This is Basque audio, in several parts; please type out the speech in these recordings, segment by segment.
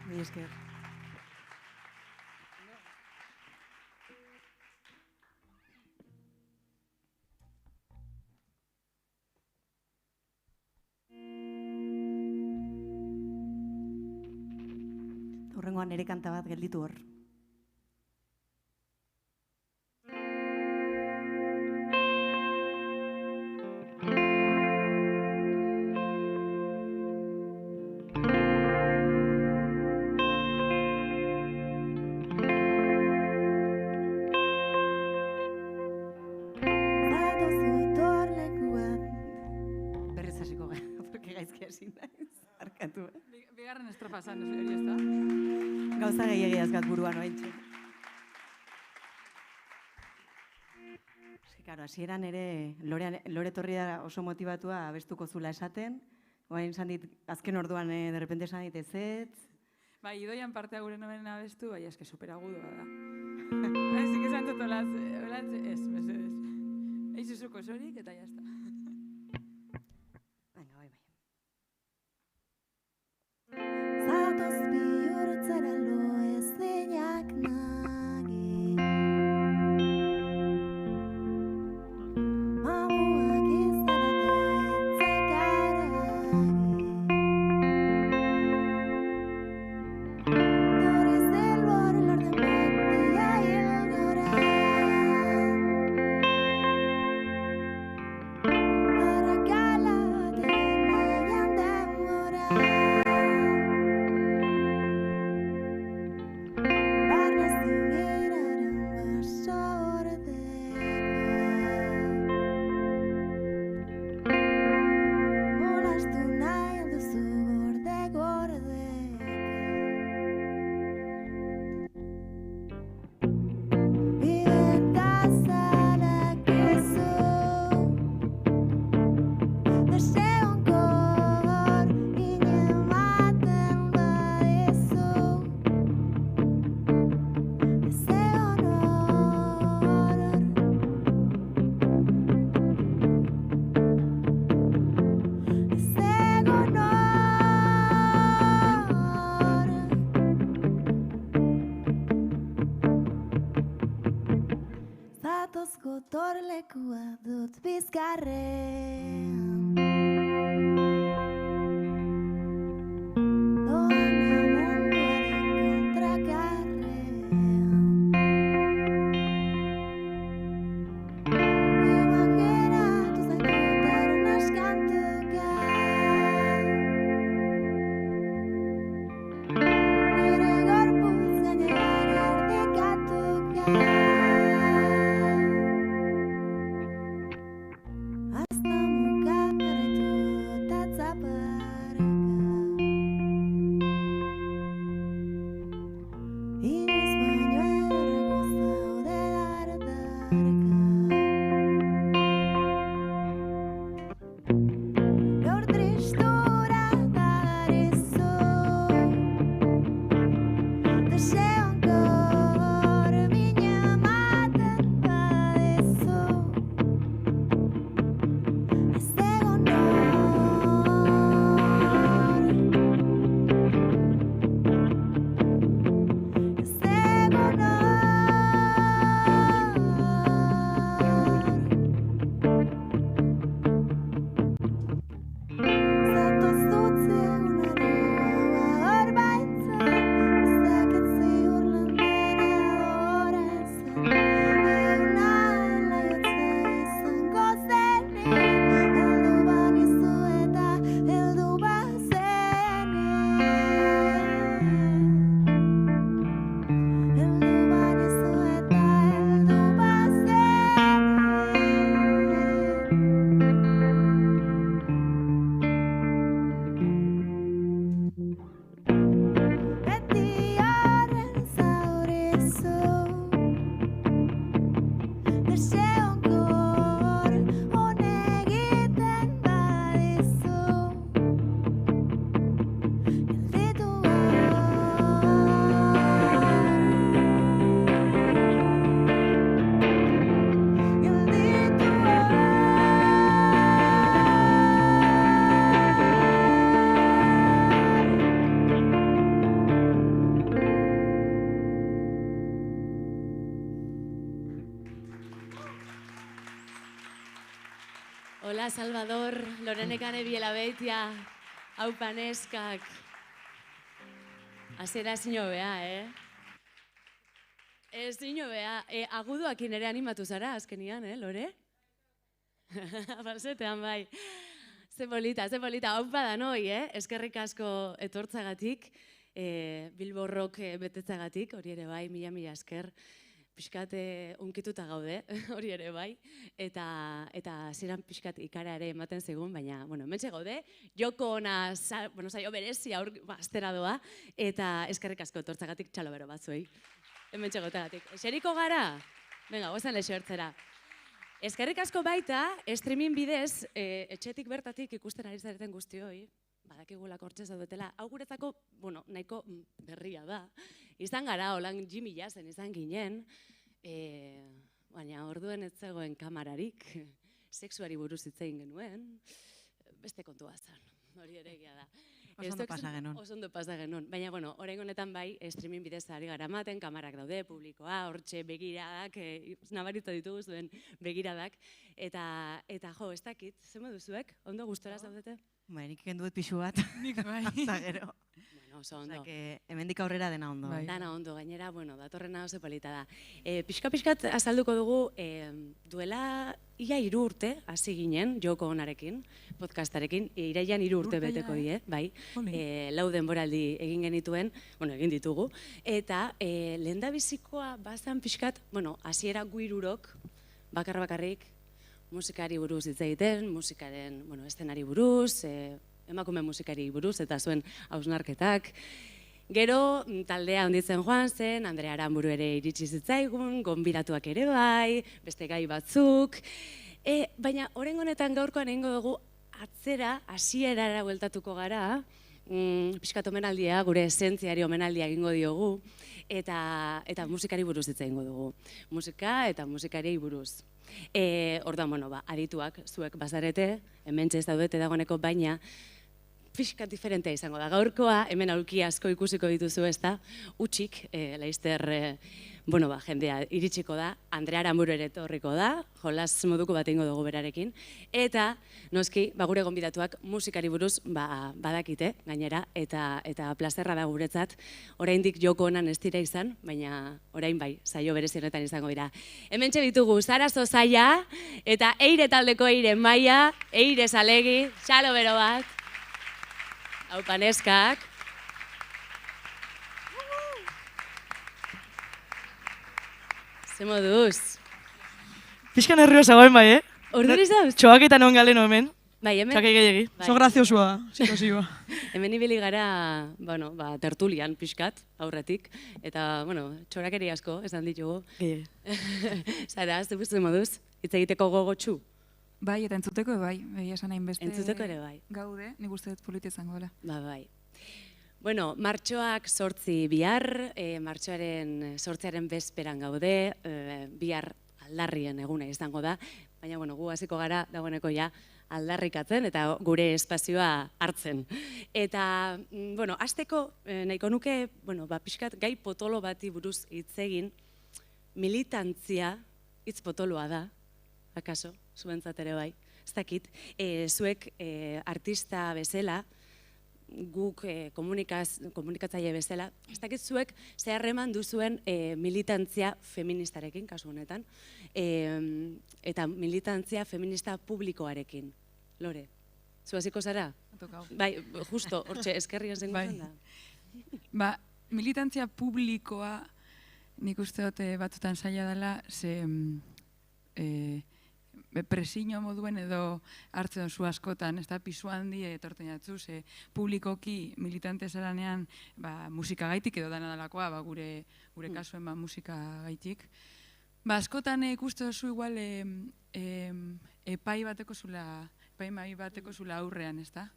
Mi esker. Horrengoan ere kanta bat gelditu hor. Berriz hasiko gara, porque gaizki hasi naiz. Arkatu, Bigarren estrofa zan, hori ez da? Gauza gehiagia azkat buruan oaintxe. Karo, hasieran ere, Lore etorri da oso motibatua abestuko zula esaten, oain esan dit, azken orduan, derrepente esan dit ezetz. Bai, idoian partea gure nomen abestu, bai, eske superagudoa da. Ezik esan dut olaz, ez, mesedez. Eizuzuko sorik eta jazta. Venga, bai. Zatoz bihurtzera lo ezinak nagi. Mamuak izan eta itzakaragi. Dori zelbor lorden batia hilgora. Hola, Salvador, Lorenekane biela beitia, haupa neskak. Azera ezin hobea, Ezin hobea. Aguduakin ere animatu zara, azkenian, Lore? Balsetean bai. Ze polita, haupa da noi, Eskerrik asko etortzagatik, Bilbo Rock betetzagatik, hori ere bai, mila esker. Piskat unkituta gaude, hori ere bai, eta ziren piskat ikara ere ematen zegoen, baina, hementxe gaude, joko ona, saio berezia astera doa, eta eskerrik asko etortzagatik txalo bero batzuei, hementxe gotagatik. Eseriko gara? Venga, gozen lehertzera. Eskerrik asko baita, streaming bidez, etxetik bertatik ikusten ari zareten guztioi, badakigulako hortxe zaudetela, hau guretzako, nahiko berria da. Izan gara, holan Jimmy Jazzen izan ginen, baina orduen ez zegoen kamararik, sexuari buruz hitz egin genuen, beste kontua zen, hori ere egia da. Oso ondo pasa genuen. Oso ondo pasa genuen, baina, orain honetan bai, streaming bidez ari gara ematen, kamarak daude, publikoa, hortxe begiradak, nabaritza ditugu zuen begiradak, eta jo, ez dakit, zer moduzuek, ondo gustora zaudete? Nik kenduet pixu bat. Nik bai. Eta gero. Oso ondo. Hemendik aurrera dena ondo. Dana ondo, gainera, datorrena oso polita da. Pixka-pixkat azalduko dugu, duela ia 3 urte hasi ginen, joko onarekin, podcastarekin, irailean 3 urte beteko die, bai. 4 denboraldi egin genituen, egin ditugu, eta lehendabizikoa bazan pixkat, hasiera gu 3 bakarrik, musikari buruz hitz egiten, musikaren, eszenari buruz, emakume musikari buruz eta zuen hausnarketak. Gero, taldea handitzen joan zen, Andrea Aranburu ere iritsi zitzaigun, gonbidatuak ere bai, beste gai batzuk. Baina, orain honetan gaurkoan egingo dugu atzera, hasierara bueltatuko gara, pixkat omenaldia, gure esentziari omenaldia egingo diogu, eta musikari buruz hitz egingo dugu. Musika eta musikari buruz. Orduan, adituak zuek bazarete, hementxe ez daudete dagoeneko, baina pixkat diferentea izango da. Gaurkoa, hemen aulki asko ikusiko dituzu ez da, utxik, laizter, jendea iritsiko da, Andrea Aranburu ere etorriko da, jolas moduko bat egingo dugu berarekin, eta noski, gure gonbidatuak musikari buruz badakite, gainera, eta plazerra da guretzat, oraindik joko honan ez dira izan, baina orain bai, saio berezienetan izango dira. Hementxe ditugu, Zarazo Zaia, eta Eire taldeko Eire Maia, Eire Zalegi, txalo bero bat, haupa neskak. Ze moduz? Pixka nerviosa goen bai, Orduriz dauz? Txoaketan hon galen hemen. Bai, hemen? Txakei gehiagi. Zo graziosua da, situazioa. Hemen ibili gara, tertulian pixkat, aurretik. Eta, txorakeri asko, esan ditugu. Zara, ze moduz? Hitz egiteko gogotsu? Bai, eta entzuteko bai, esan hain beste Entzuteko ere bai. Gaude, nik uste dut polita izango dela. Bai. Martxoak 8 bihar, martxoaren 8 bezperan gaude, bihar aldarrien eguna izango da, baina gu hasiko gara dagoeneko ja aldarrikatzen eta gure espazioa hartzen. Eta, hasteko nahiko nuke, pixkat gai potolo bati buruz hitz egin, militantzia hitz potoloa da, akaso, zuentzat ere bai, ez dakit, zuek artista bezala, guk komunikatzaile bezala, ez dakit zuek zeharreman duzuen militantzia feministarekin, kasu honetan, eta militantzia feminista publikoarekin. Lore, zu hasiko zara? Bai, justo, hortxe, eskerrian zengo zen da. Militantzia publikoa nik uste dut batzutan zaila dela, ze presiño moduen edo hartzen zu askotan, ez da, pisu handi etorten jatzu, ze publikoki militante zaranean musika gaitik edo dana dalakoa, gure kasuen musika gaitik. Askotan ikuste duzu igual epai bateko zula aurrean, ez da?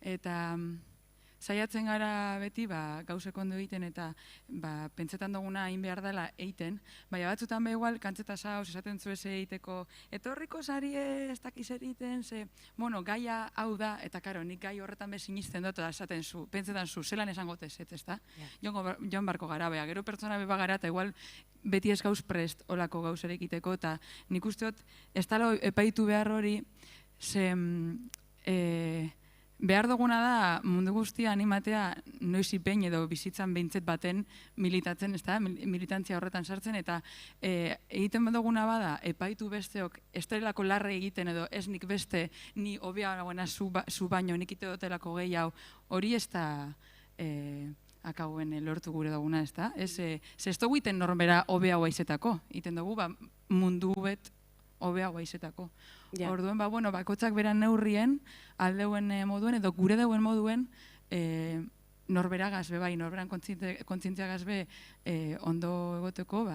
Eta saiatzen gara beti gauzek ondo egiten eta pentsetan duguna hain behar dela eiten, baina batzutan igual kantzeta zauz esaten zu eze egiteko etorriko zari ez dakiz egiten, gaia hau da, eta karo, nik gai horretan bezin izten dut, eta esaten zu, pentsetan zu, zelan esango tezet, ez da? Joan barko gara, gero pertsona beba gara, eta igual beti ez gauz prest olako gauz ere egiteko, eta nik uste dut, ez talo epaitu behar hori, Ze behar duguna da mundu guztia animatea noiz ipein edo bizitzan behintzet baten militatzen, ez da, militantzia horretan sartzen, eta egiten duguna bada, epaitu besteok ez delako larre egiten edo ez nik beste, ni hobea dagoena zu baino, nik ite dotelako gehiago, hori ez da akauen lortu gure duguna, ez da? Ez dugu iten norbera hobea guaizetako, iten dugu mundu bet hobea guaizetako. Orduen, bakotzak beran neurrien, aldeuen moduen, edo gure deuen moduen, norbera gazbe, norberan kontzientzia gazbe ondo egoteko,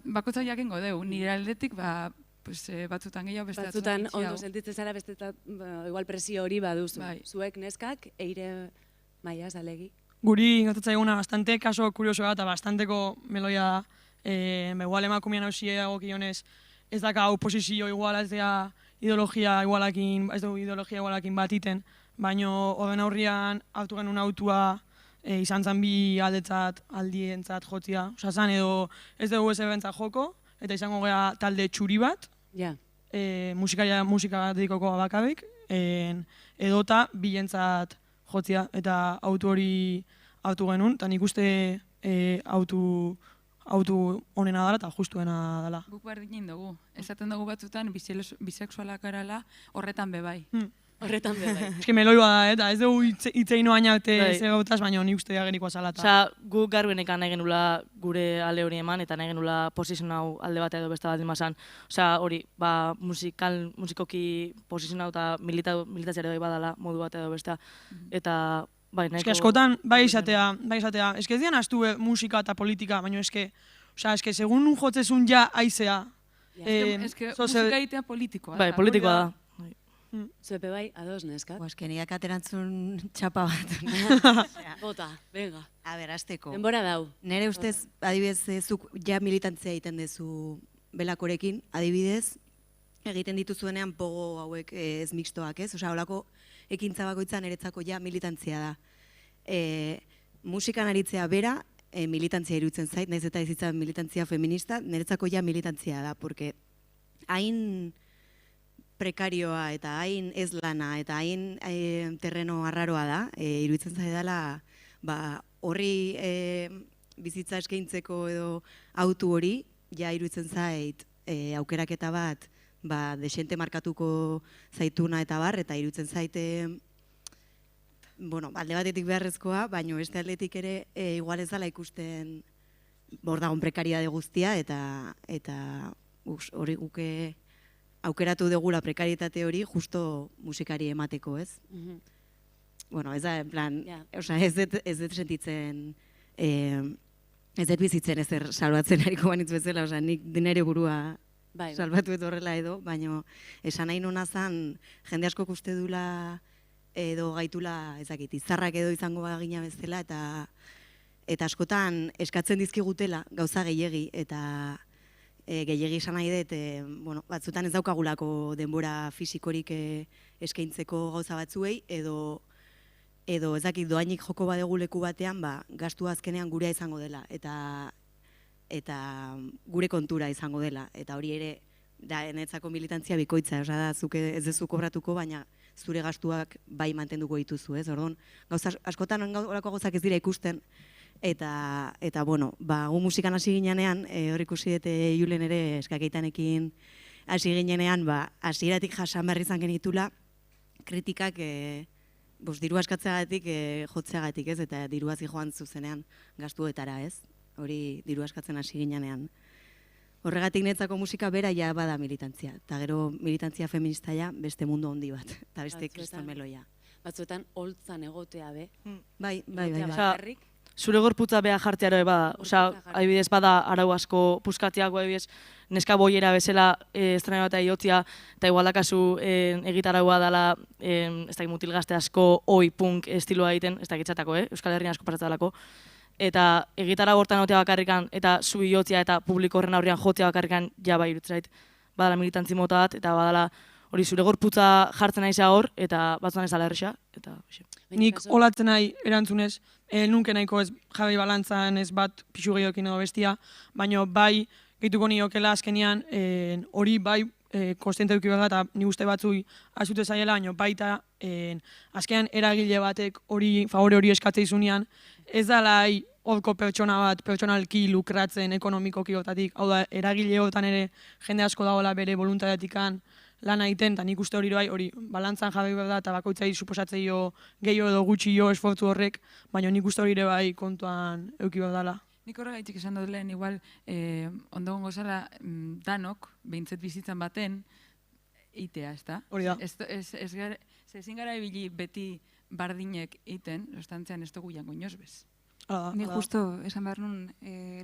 bakotzak jakingo deu, nire aldetik, batzutan gehiago, beste batzutan ondo sentitzen zara, beste igual presio hori baduzu. Zuek neskak, eire maia zalegi. Guri gertatzen eguna bastante kaso kurioso eta bastanteko meloia da. Igual emakumean hausia gokionez, ez daka oposizio igual, ez da ideologia igualakin bat iten, baina horren aurrian hartu genuen autua izan zen bi aldientzat jotzia. Osa zan edo ez dugu ez ebentzat joko, eta izango gara talde txuri bat, musika dedikoko bakabik, edota bilentzat jotzia, eta autu hori hartu genuen, eta nik uste autu honena dela eta justuena dela. Guk berdin dugu. Esaten dugu batzutan bisexualak garala horretan bebai. Horretan bebai. Ez que meloi bada, eta ez dugu hitzein oain alte zegotaz, baina ni uste agerikoa zala. Osa, guk garbenekan nahi genula gure alde hori eman, eta nahi genula posizion hau alde bat edo beste bat dimazan. Osa, hori, musikoki posizion hau eta militazioa bai badala modu bat edo bestea. Eta Ez que askotan, bai izatea, ez que ez dian astu musika eta politika, baina ez que, segun nun jotzezun ja aizea. Ez que musika egitea politikoa. Bai, politikoa da. Zuepe bai, ados neskak. Ez que niak aterantzun txapa bat. Bota, venga. A ber, azteko. Denbora dau. Nere ustez, adibidez, zuk ja militantzia egiten dezu belakorekin, adibidez, egiten dituzuenean pogo hauek ez mixtoak, ez? Osa, holako ekintza bakoitza niretzako ja militantzia da. Musikan aritzea bera, militantzia iruditzen zait, nahiz eta izitzen militantzia feminista, niretzako ja militantzia da, porque hain prekarioa eta hain ez lana eta hain terreno arraroa da, iruditzen zait dela, horri bizitza eskaintzeko edo autu hori, ja iruditzen zait aukeraketa bat, desente markatuko zaituna eta bar, eta iruditzen zaite, alde batetik beharrezkoa, baina beste aldetik ere igual ez dela ikusten bordagon prekaridade guztia, eta hori guke aukeratu degula prekaritate hori justo musikari emateko, ez? Ez da, en plan, ez dut sentitzen, ez dut bizitzen ezer salbatzen hariko banitz bezala, nik dinere burua salbatu edo horrela edo, baina esan nahi nona zan, jende asko uste dula edo gaitula, ezakit, izarrak edo izango bagina bezala, eta askotan eskatzen dizkigutela gauza gehiegi, eta gehiegi esan nahi dut, batzutan ez daukagulako denbora fisikorik eskaintzeko gauza batzuei, edo ezakit doainik joko badegu leku batean, gastu azkenean gurea izango dela, eta gure kontura izango dela, eta hori ere da enetzako militantzia bikoitza, da zuke ez dezu kobratuko, baina zure gastuak bai mantenduko dituzu, ez? Orduan, askotan horako gauzak ez dira ikusten, eta gu musikan hasi ginean, hor ikusi dute Julen ere eskakeitanekin hasi ginean, hasieratik jasan behar izan genitula, kritikak diru askatzeagatik, jotzeagatik, ez? Eta diruaz joan zuzenean gastuetara, ez? Hori diru askatzen hasi ginean. Horregatik netzako musika bera ja bada militantzia. Eta gero militantzia feminista ja beste mundu handi bat. Eta beste kriston meloia. Batzuetan holtzan egotea be. Bai. Zure gorputza beha jartzea ere bada. Osa, adibidez bada arau asko puskatiak, adibidez neska boiera bezala estrena bat egotzia, eta igualdakazu egitaragua dela, ez da mutil gazte asko oi punk estiloa egiten, ez da gitzatako, Euskal Herrian asko pasatzalako. Eta egitara hortan jotea bakarrikan, eta zubi jotzia eta publiko horren aurrean jotzea bakarrikan bai irutzait. Badala militantzi mota bat, eta badala hori zure gorputza jartzen nahi hor, eta batzuan ez ala erresa. Nik olatzen nahi erantzunez, nunke nahiko ez jabe balantzan ez bat pixu gehiokin edo bestia, baina bai gehituko niokela azkenean hori bai kontziente eduki behar da, eta ni uste batzui azute zaiela, baina baita azkenean eragile batek favore hori eskatzea izunean, ez da lai horko pertsona bat, pertsonalki lukratzen ekonomikoki hortatik, hau da, eragile hortan ere jende asko dagoela bere voluntariatikan lan egiten, eta nik uste hori balantzan jabe behar da, eta bakoitzai suposatzeio gehiago edo gutxio esfortzu horrek, baina nik uste hori ere bai kontuan eduki behar dela. Nik horregaitik esan dut lehen, igual, ondo gongo zala danok, behintzet bizitzan baten, itea, ez da? Hori da. Ezin gara ibili beti bardinek iten, ostantzean ez dugu jango inoz bez. Ni justo esan behar nun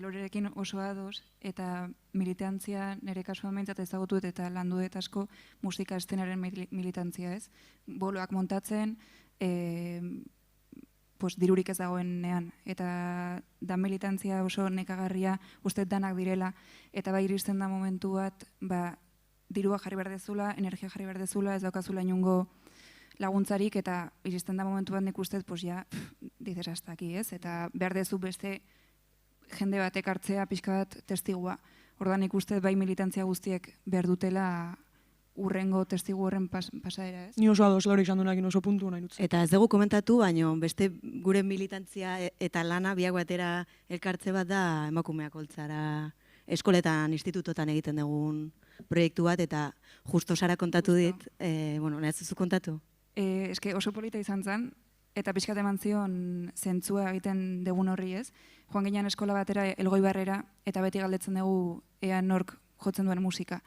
Lorerekin oso ados, eta militantzia nire kasuan behintzat ezagutu eta landu dut asko musika estenaren militantzia, ez? Boloak montatzen, dirurik ez dagoenean, eta da militantzia oso nekagarria uste danak direla, eta bai iristen da momentu bat, dirua jarri behar dezula, energia jarri behar dezula, ez daukazula inungo laguntzarik, eta iristen da momentu bat nik ustez, dizes hasta aquí, ez? Eta behar dezu beste jende batek hartzea pixka bat testigua. Ordan nik ustez bai militantzia guztiek behar dutela urrengo testigu horren pasadera, ez? Ni oso ados Lore izan duenakin oso puntu nahi nutzen. Eta ez dugu komentatu, baina beste gure militantzia eta lana biak batera elkartze bat da emakumeak holtzara eskoletan, institutotan egiten dugun proiektu bat, eta justo Sara kontatu dit, nahi ez duzu kontatu? Eske oso polita izan zen, eta pixkat eman zion zentzua egiten dugun horri, ez? Joan ginean eskola batera Elgoibarrera, eta beti galdetzen dugu ea nork jotzen duen musika.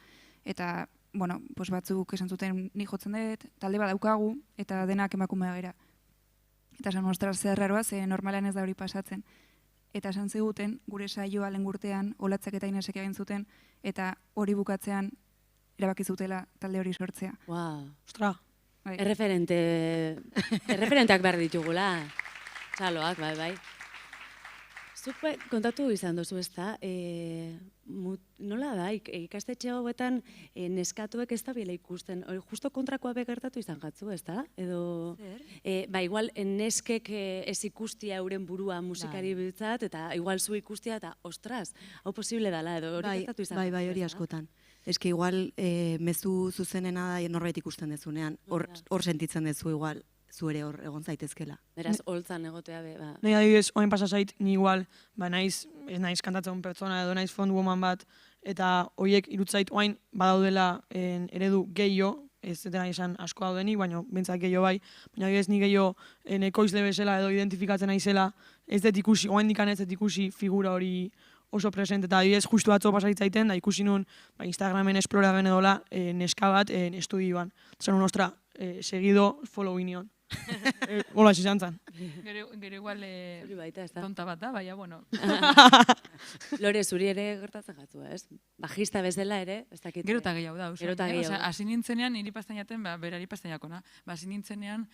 Eta, batzuk esan zuten nik jotzen dut, talde bat daukagu, eta denak emakumea gera. Eta esan ostras zer raroa, ze normalean ez da hori pasatzen. Eta esan ziguten, gure saioa lengurtean, olatzak eta Inesek egin zuten, eta hori bukatzean erabaki zutela talde hori sortzea. Ostra. Erreferenteak behar ditugula. Txaloak, bai. Zuk kontatu izan duzu, ez da? Nola da, ikastetxe hauetan neskatuek ez da bila ikusten. Justo kontrakoa begertatu izan jatzu, ez da? Edo, igual neskek ez ikustia euren burua musikari biltzat, eta igual zu ikustia, eta ostras, hau posible dela, edo hori gertatu izan jatzu. Bai, hori askotan. Ez que igual mezu zuzenena da norbait ikusten dezunean, hor sentitzen dezu igual, zu ere hor egon zaitezkela. Beraz, holtzan egotea be, Nahi adibidez, oain pasa zait, ni igual, naiz kantatzen pertsona edo naiz frontwoman bat, eta horiek irutzait oain badaudela eredu gehiago, ez dena izan asko daudenik, baina bentzak gehiago bai, baina adibidez ni gehiago ekoizle bezala edo identifikatzen naizela, ez dut ikusi, oain dikan ez dut ikusi figura hori oso presente, eta adibidez justu atzo pasaitzaiten, da ikusi nun Instagramen esploraren edola neska bat estudioan. Zer nun, ostra, seguido following nion. Hola, izan zen. Gero igual tonta bat da, baina, bueno. Lore, zuri ere gertatzen jatzu, ez? Bajista bezala ere, ez dakit. Gero eta gehiago da. Gero eta gehiago. Hasi nintzenean, niri pastainaten, berari pastainakona. Hasi nintzenean,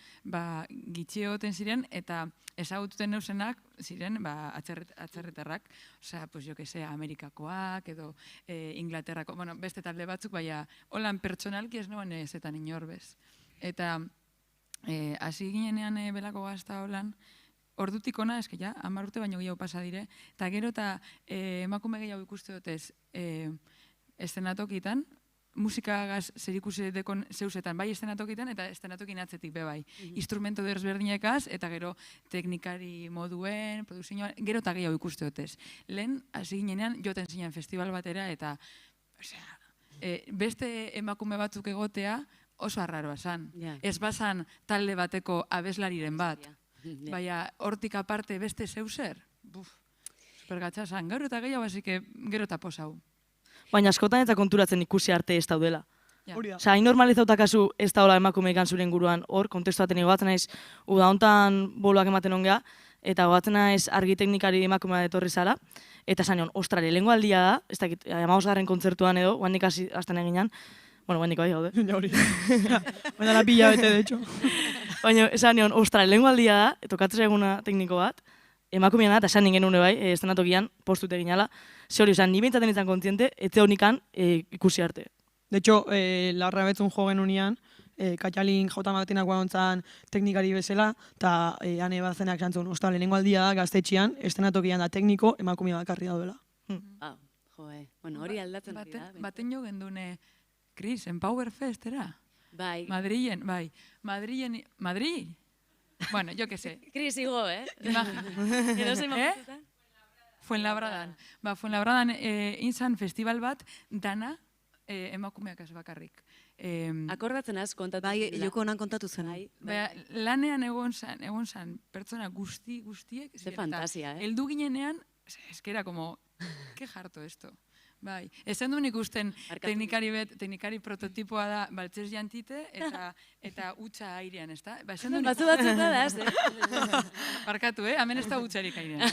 gitxeoten ziren, eta ezagututen neusenak ziren atzerretarrak, osea, jo que sea, Amerikakoak edo Inglaterrako, bueno, beste talde batzuk, baina holan pertsonalki ez nuen ezetan inorbez. Eta hasi ginenean belako gazta holan, ordutik ona, eske ja, 10 urte baino gehiago pasa dire, eta gero eta emakume gehiago ikuste dutez estenatokitan, musikagaz zerikusi dekon zeusetan, bai estenatokitan eta estenatokin atzetik be bai. Instrumento desberdinekaz eta gero teknikari moduen, produzioan, gero eta gehiago ikuste dutez. Lehen, hasi ginenean, joten zinean festival batera eta beste emakume batzuk egotea oso arraroa zan. Ez bazan talde bateko abeslariren bat. Baina hortik aparte beste zeuser, supergatza zan. Gero eta gehiago, gero eta posau. Baina askotan eta konturatzen ikusi arte ez daudela. Osa, hain normalizauta kasu ez daula emakumeik zuren guruan hor, kontestu baten egoatzen naiz, uda hontan boloak ematen ongea, eta goatzen naiz argi teknikari emakumea etorri zala, eta zanion, ostrare, lehenko aldia da, ez dakit, 15. kontzertuan edo, guandik hasten eginan, bueno, guandik bai gaude. Ja hori. Baina la pila bete, de hecho. Baina, esan nion, ostrare, lehenko aldia da, tokatzen eguna tekniko bat, emakumean da, eta esan ningen une bai, estenatokian, postute ginala, ze hori, ni bintzaten izan kontziente, etze honikan ikusi arte. De hecho, laurra betzun jo genunean, Katxalin jauta magatinak guanontzan teknikari bezala, eta hane bazenak zantzun, ostra, lehenengo aldia da gaztetxian, estenatokian da tekniko, emakumea bakarri daudela. Bueno, hori aldatzen dira. Baten jo gendune Chris, Empower Festera? Bai, Madrilen, bai. Madrid? Bueno, yo que sé. Kris igo, Imagina. Edozein momentutan. Fuenlabradan. Ba, Fuenlabradan inzan festival bat, dana emakumeak ez bakarrik. Akordatzen az, kontatu. Bai, joko honan kontatu zen. Baina, lanean egon zan pertsona guztiek. Ze fantasia, Heldu ginenean, eskera, como, que jarto esto. Bai, esan duen ikusten teknikari prototipoa da baltzez jantite eta utxa airean, ez da? Ba, esan duen batzuk da, Barkatu, hemen ez da utxarik airean.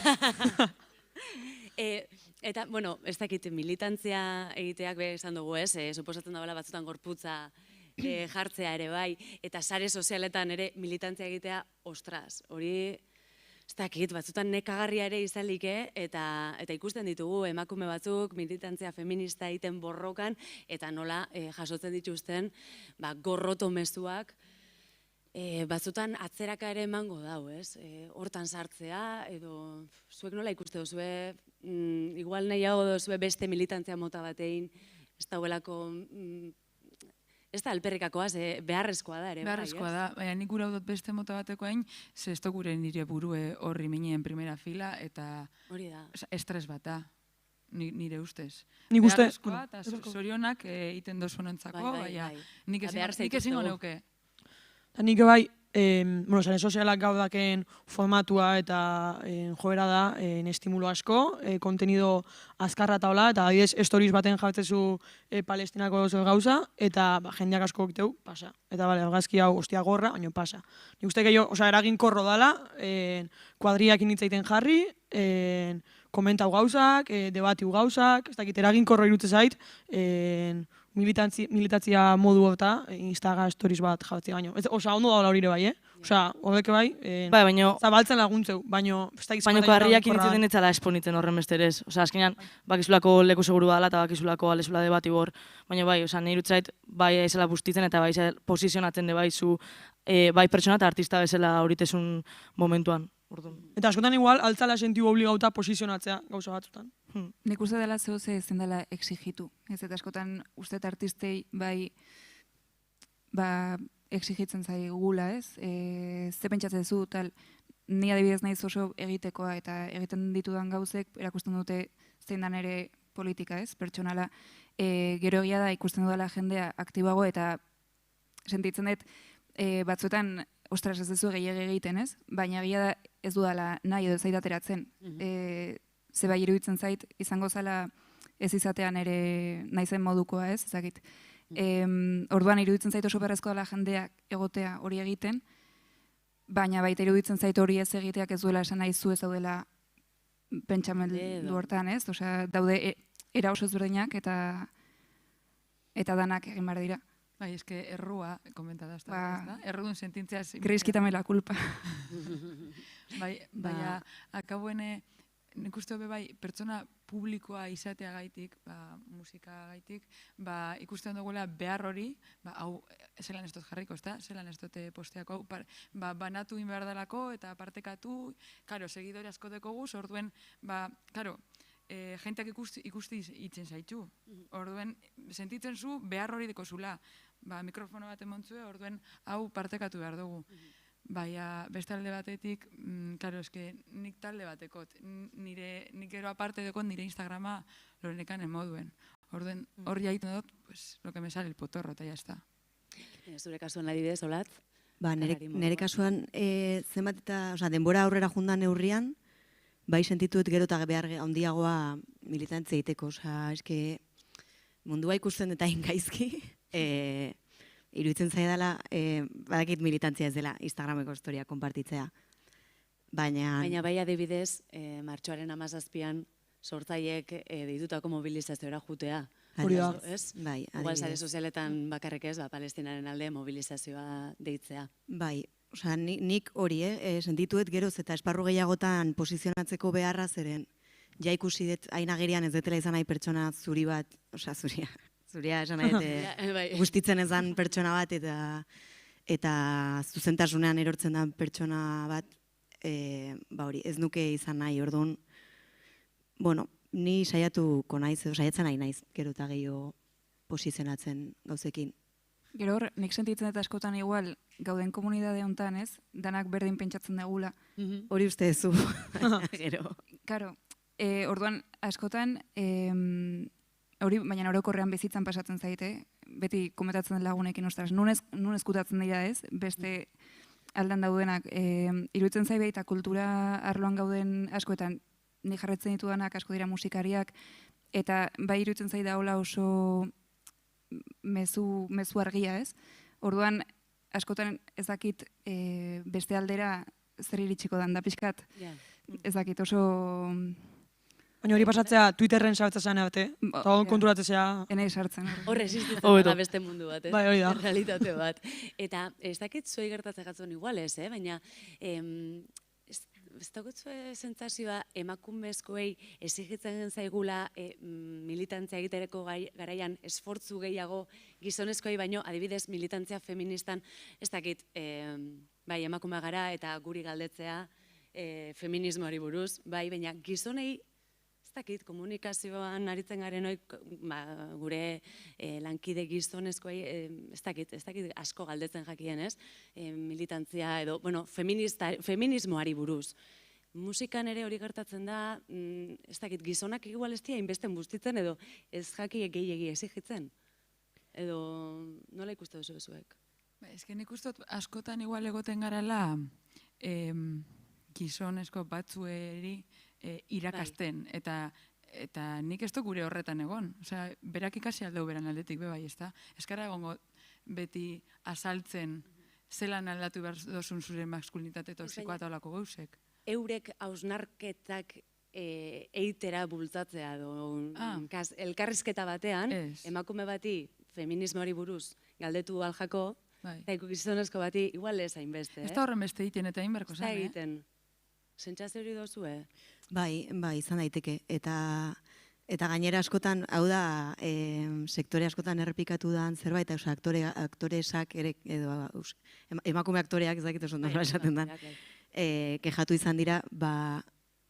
Eta, bueno, ez dakit militantzia egiteak be esan dugu, ez? Suposatzen da batzutan gorputza jartzea ere bai, eta sare sozialetan ere militantzia egitea, ostras, hori... Ez dakit, batzutan nekagarria ere izalik, eta ikusten ditugu emakume batzuk militantzia feminista egiten borrokan, eta nola jasotzen dituzten gorroto mezuak, batzutan atzeraka ere emango dau, ez? Hortan sartzea, edo zuek nola ikuste duzue, igual nahiago duzue beste militantzia mota batein, ez dauelako... Ez da alperrikakoa, beharrezkoa da ere. Beharrezkoa da, baina nik gura dut beste mota bateko hain, ze ez gure nire burue horri minien primera fila, eta estres bat da, nire ustez. Nik uste... Beharrezkoa, eta zorionak iten dozuen ontzako, baina nik ezingo neuke. Nik bai, sare sozialak gaudaken formatua eta joera da, estimulo asko, kontenido azkarra eta hola, eta adibidez, stories baten jabetzezu Palestinako gauza, eta jendeak asko okiteu, pasa. Eta bale, argazki hau ostia gorra, baina pasa. Nik uste gehiago, eraginkorro dala, kuadriak initzaiten jarri, komentau gauzak, debatiu gauzak, ez dakit, eraginkorro irutze zait, militatzia modu eta Instagram stories bat jabetzea baino. Osa, ondo daula hori ere bai, horreke bai, zabaltzen laguntzeu, baino... Baino kuadriak initzeten etzala esponitzen horren besterez. Osa, azkenean, bakizulako leku seguru dala eta bakizulako alezula debati hor. Baina bai, nire irutzait, bai ezela bustitzen eta bai posizionatzen de bai zu, bai pertsona eta artista bezala horitezun momentuan. Eta askotan igual, altzala sentiu obligauta posizionatzea gauza batzutan. Nik uste dela zeu ze ezin dela exigitu. Ez eta askotan uste artistei bai exigitzen zaigula, ez? Ze pentsatzen zu, tal, ni adibidez naiz oso egitekoa eta egiten ditudan gauzek erakusten dute zein dan ere politika, ez? Pertsonala. Gero egia da ikusten dudala jendea aktiboago eta sentitzen dut batzuetan ostras ez duzu gehiago egiten, ez? Baina egia da ez dudala nahi edo zait ateratzen. Ze bai iruditzen zait, izango zala ez izatean ere naizen modukoa, ez? Ezakit. Orduan iruditzen zait oso berrezkoa dela jendeak egotea hori egiten, baina baita iruditzen zait hori ez egiteak ez duela esan nahi zu ez daudela pentsamendu hortan, ez? Osea, daude era oso ezberdinak eta danak egin behar dira. Bai, eske errua, komentada ez da? Errudun sentintzea... Chris, quítame la culpa. Baina, akabuene, nik uste hobe bai, pertsona publikoa izatea gaitik, musika gaitik, ikusten dugula behar hori, hau, zelan ez dut jarriko, ez da? Zelan ez dut posteako, banatu inbehar dalako eta partekatu, karo, segidore asko dekoguz, orduen, karo, jenteak ikusti itzen zaitu. Orduen, sentitzen zu behar hori dekozula. Mikrofono bat emontzue, orduen, hau partekatu behar dugu. Baina, beste alde batetik, karo, eske, nik talde batekot. Nik gero aparte dekot nire Instagrama lorenekan emoduen. Orduen, hor jaiten dut, pues, lo que me sale el potorro, eta jazta. Zure kasuan adibidez, Olat? Nire kasuan, zenbat eta, denbora aurrera jundan neurrian, bai sentituet gero eta behar handiagoa militantzia egiteko, eske mundua ikusten eta ingaizki, iruditzen zaidala, badakit militantzia ez dela Instagrameko historia konpartitzea. Baina bai adibidez, martxoaren 17an sortzaiek deitutako mobilizazioa jutea. Hori da. Bai, igual sare sozialetan bakarrik ez, Palestinaren alde mobilizazioa deitzea. Bai. Osa, nik hori, sentituet geroz eta esparru gehiagotan posizionatzeko beharra zeren. Ja ikusi dut, hain agerian ez detela izan nahi pertsona zuri bat, osa, zuria esan nahi, gustitzen ezan pertsona bat eta zuzentasunean erortzen da pertsona bat, hori, ez nuke izan nahi, orduan, bueno, ni saiatuko naiz, edo saiatzen nahi naiz, gero eta gehiago posizionatzen gauzekin. Gero hor, nik sentitzen dut askotan igual, gauden komunidade hontan ez, danak berdin pentsatzen degula. Hori uste duzu. Gero. Karo, orduan askotan, hori, baina orokorrean bizitzan pasatzen zaite, beti komentatzen lagunekin, ostras, nun eskutatzen dira ez, beste aldan daudenak, iruditzen zai baita kultura arloan gauden askoetan, ni jarretzen ditudanak asko dira musikariak, eta bai iruditzen zai da hola oso mezu argia ez. Orduan, askotan ez dakit beste aldera zer iritsiko dan da pixkat, ez dakit oso... Baina hori pasatzea Twitterren sartzea zen arte, eta konturatzea... Enei sartzen. Hor existitzen da beste mundu bat, Bai, hori da. Realitate bat. Eta ez dakit zuei gertatzen gatzuen igual ez, baina ez dagotzue sentsazioa emakumezkoei exigitzen zaigula militantzia egitereko garaian esfortzu gehiago gizonezkoei baino, adibidez militantzia feministan, ez dakit, bai emakume gara eta guri galdetzea feminismoari buruz, bai, baina gizonei ez dakit, komunikazioan aritzen garen gure lankide gizonezkoei, ez dakit, asko galdetzen jakien, ez? Militantzia edo, bueno, feminismoari buruz. Musikan ere hori gertatzen da, ez dakit, gizonak igual ez dira inbesten bustitzen edo ez jakiek gehiegi exigitzen. Edo nola ikuste duzu zuek? Ez que nik uste askotan igual egoten garala gizonezko batzueri irakasten, eta nik ez du gure horretan egon. Osea, berak ikasi aldeu beran aldetik bebai, ez da? Eskara egongo beti azaltzen zelan aldatu behar dozun zure maskulinitate toxikoa eta olako gauzek. Eurek hausnarketak eitera bultzatzea elkarrizketa batean, emakume bati feminismoari buruz galdetu aljako, eta gizonezko bati igual ez hainbeste. Ez da horren beste egiten eta hainberko zan, Ez da egiten. Sentsazio hori dozu, Bai, izan daiteke. Eta gainera askotan, hau da, sektore askotan errepikatu dan zerbait, aktoresak ere, edo emakume aktoreak, ezakit oso nola esaten dan, kexatu izan dira,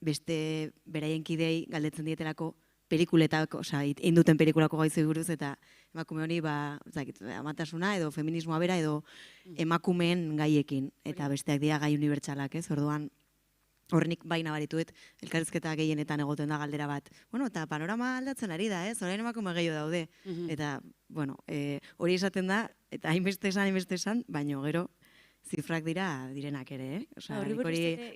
beste beraien kidei galdetzen dietelako pelikuletak, induten pelikulako gaizoi buruz, eta emakume honi, amatasuna, edo feminismoa bera, edo emakumeen gaiekin, eta besteak dira gai unibertsalak, ez, orduan, horrenik baina barituet, elkarrizketa gehienetan egoten da galdera bat. Bueno, eta panorama aldatzen ari da, ez? Orain emakume gehiago daude. Eta, bueno, hori esaten da, eta hainbeste esan, baino gero, zifrak direnak ere, Osea, hori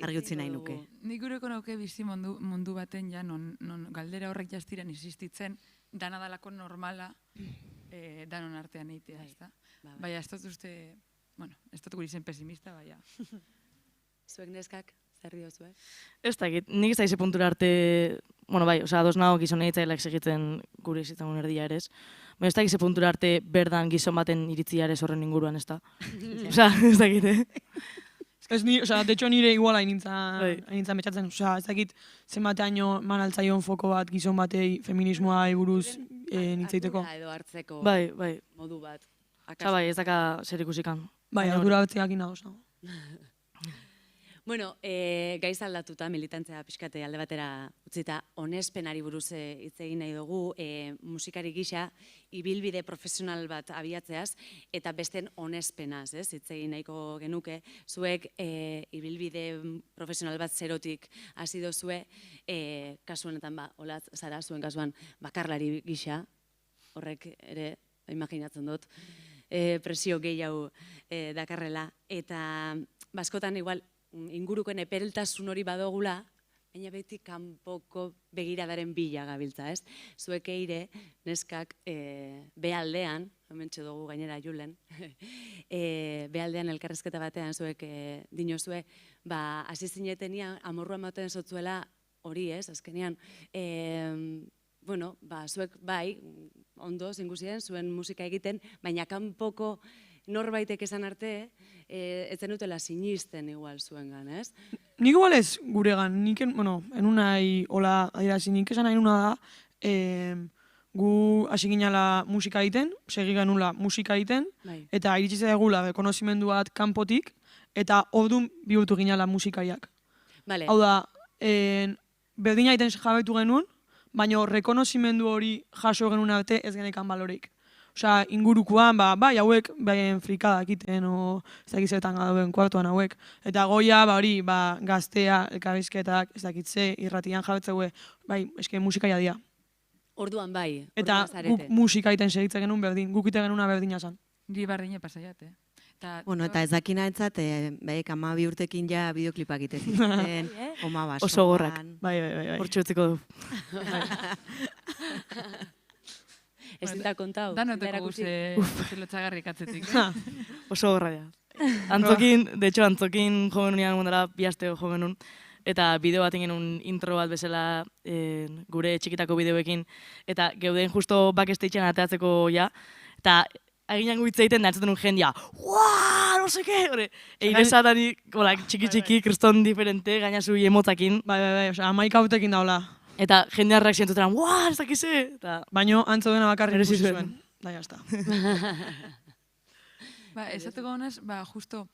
argi utzi nahi nuke. Nik gureko nauke bizi mundu baten ja, non galdera horrek jastiren insistitzen, dana dalako normala danon artean eitea, ez da? Baina, ez dut uste, bueno, ez dut guri zen pesimista, baina. Zuek neskak? Zer diozu, Ez dakit, nik ez da ize puntura arte, bueno, bai, ados nago gizonei itzailak segitzen gure izitzen erdia ere ez. Baina ez dakit ize puntura arte berdan gizon baten iritzia ere horren inguruan, ez da. Ez dakit, de hecho nire igual hainitza metxatzen, ez dakit zenbateaino manaltzaion foko bat gizon batei feminismoa buruz nitzeiteko. Edo hartzeko modu bat. Bai, ez daka zer ikusikan. Bai, ardura batziak inagoz nago. Bueno, gaiz aldatuta, militantzia pixkate alde batera utzita, onespenari buruz hitz egin nahi dugu, musikari gisa, ibilbide profesional bat abiatzeaz, eta besten onespenaz, hitz egin nahiko genuke. Zuek ibilbide profesional bat zerotik hasi dozue, kasuanetan, olatz, zara, zuen kasuan, bakarlari gisa, horrek ere, imaginatzen dut, presio gehiago dakarrela, eta baskotan igual, ingurukoen epeltasun hori badogula, baina beti kanpoko begiradaren bila gabiltza, ez? Zuek eire, neskak, behaldean, hementxe dugu gainera Julen, behaldean elkarrezketa batean zuek dinozue, hasi zinetenian amorrua ematen zotzuela hori, ez? Azkenean, bueno, zuek bai, ondo zinguzien, zuen musika egiten, baina kanpoko norbaitek esan arte, ez zenutela sinisten igual zuengan, ez? Nik igual ez guregan, bueno, enun nahi, hola, adirazi, nik esan nahi nuna da, gu hasi ginala musika egiten, segi genula musika egiten, eta iritsi zaigula konozimendu bat kanpotik, eta ordun bihurtu ginala musikariak. Hau da, berdina egiten jabaitu genuen, baina rekonozimendu hori jaso genuen arte ez genekan balorik. osea, ingurukoan, bai, hauek, baien frikadak iten, o, ez dakizetan gauden kuartuan hauek. Eta goia, hori, gaztea, elkabizketak, ez dakitze, irratian jabetzeue, bai, eske musikaia dia. Orduan bai, Eta guk musika iten segitzen genuen berdin, guk iten genuna berdina zan. Ni bardine pasaiat, Bueno, eta ez dakina entzat, behek 12 urtekin ja bideoklipak ite ziten, oma basoan. Oso gorrak. Bai. Hortxe utziko du. Ez dita kontau. Danoteko guze lotxagarrik atzetik. Oso gorra ja. Antzokin, de hecho, antzokin jo genunean gondara bi aste jo genuen. Eta bideo bat genuen intro bat bezala gure txikitako bideoekin. Eta geuden justo backstagean ateatzeko ja. Eta aginan guitza egiten da entzuten un jendia. Uaa, no seke! Eire satani, txiki, kriston diferente, gaina zui emotzakin. Bai, osea, 11 hautekin daula. Eta jendea reakzioentuteran, uaa, ez dakize! Baino, antzo dena bakarrik ikusi zuen. Da, jazta. Esateko honez, justo,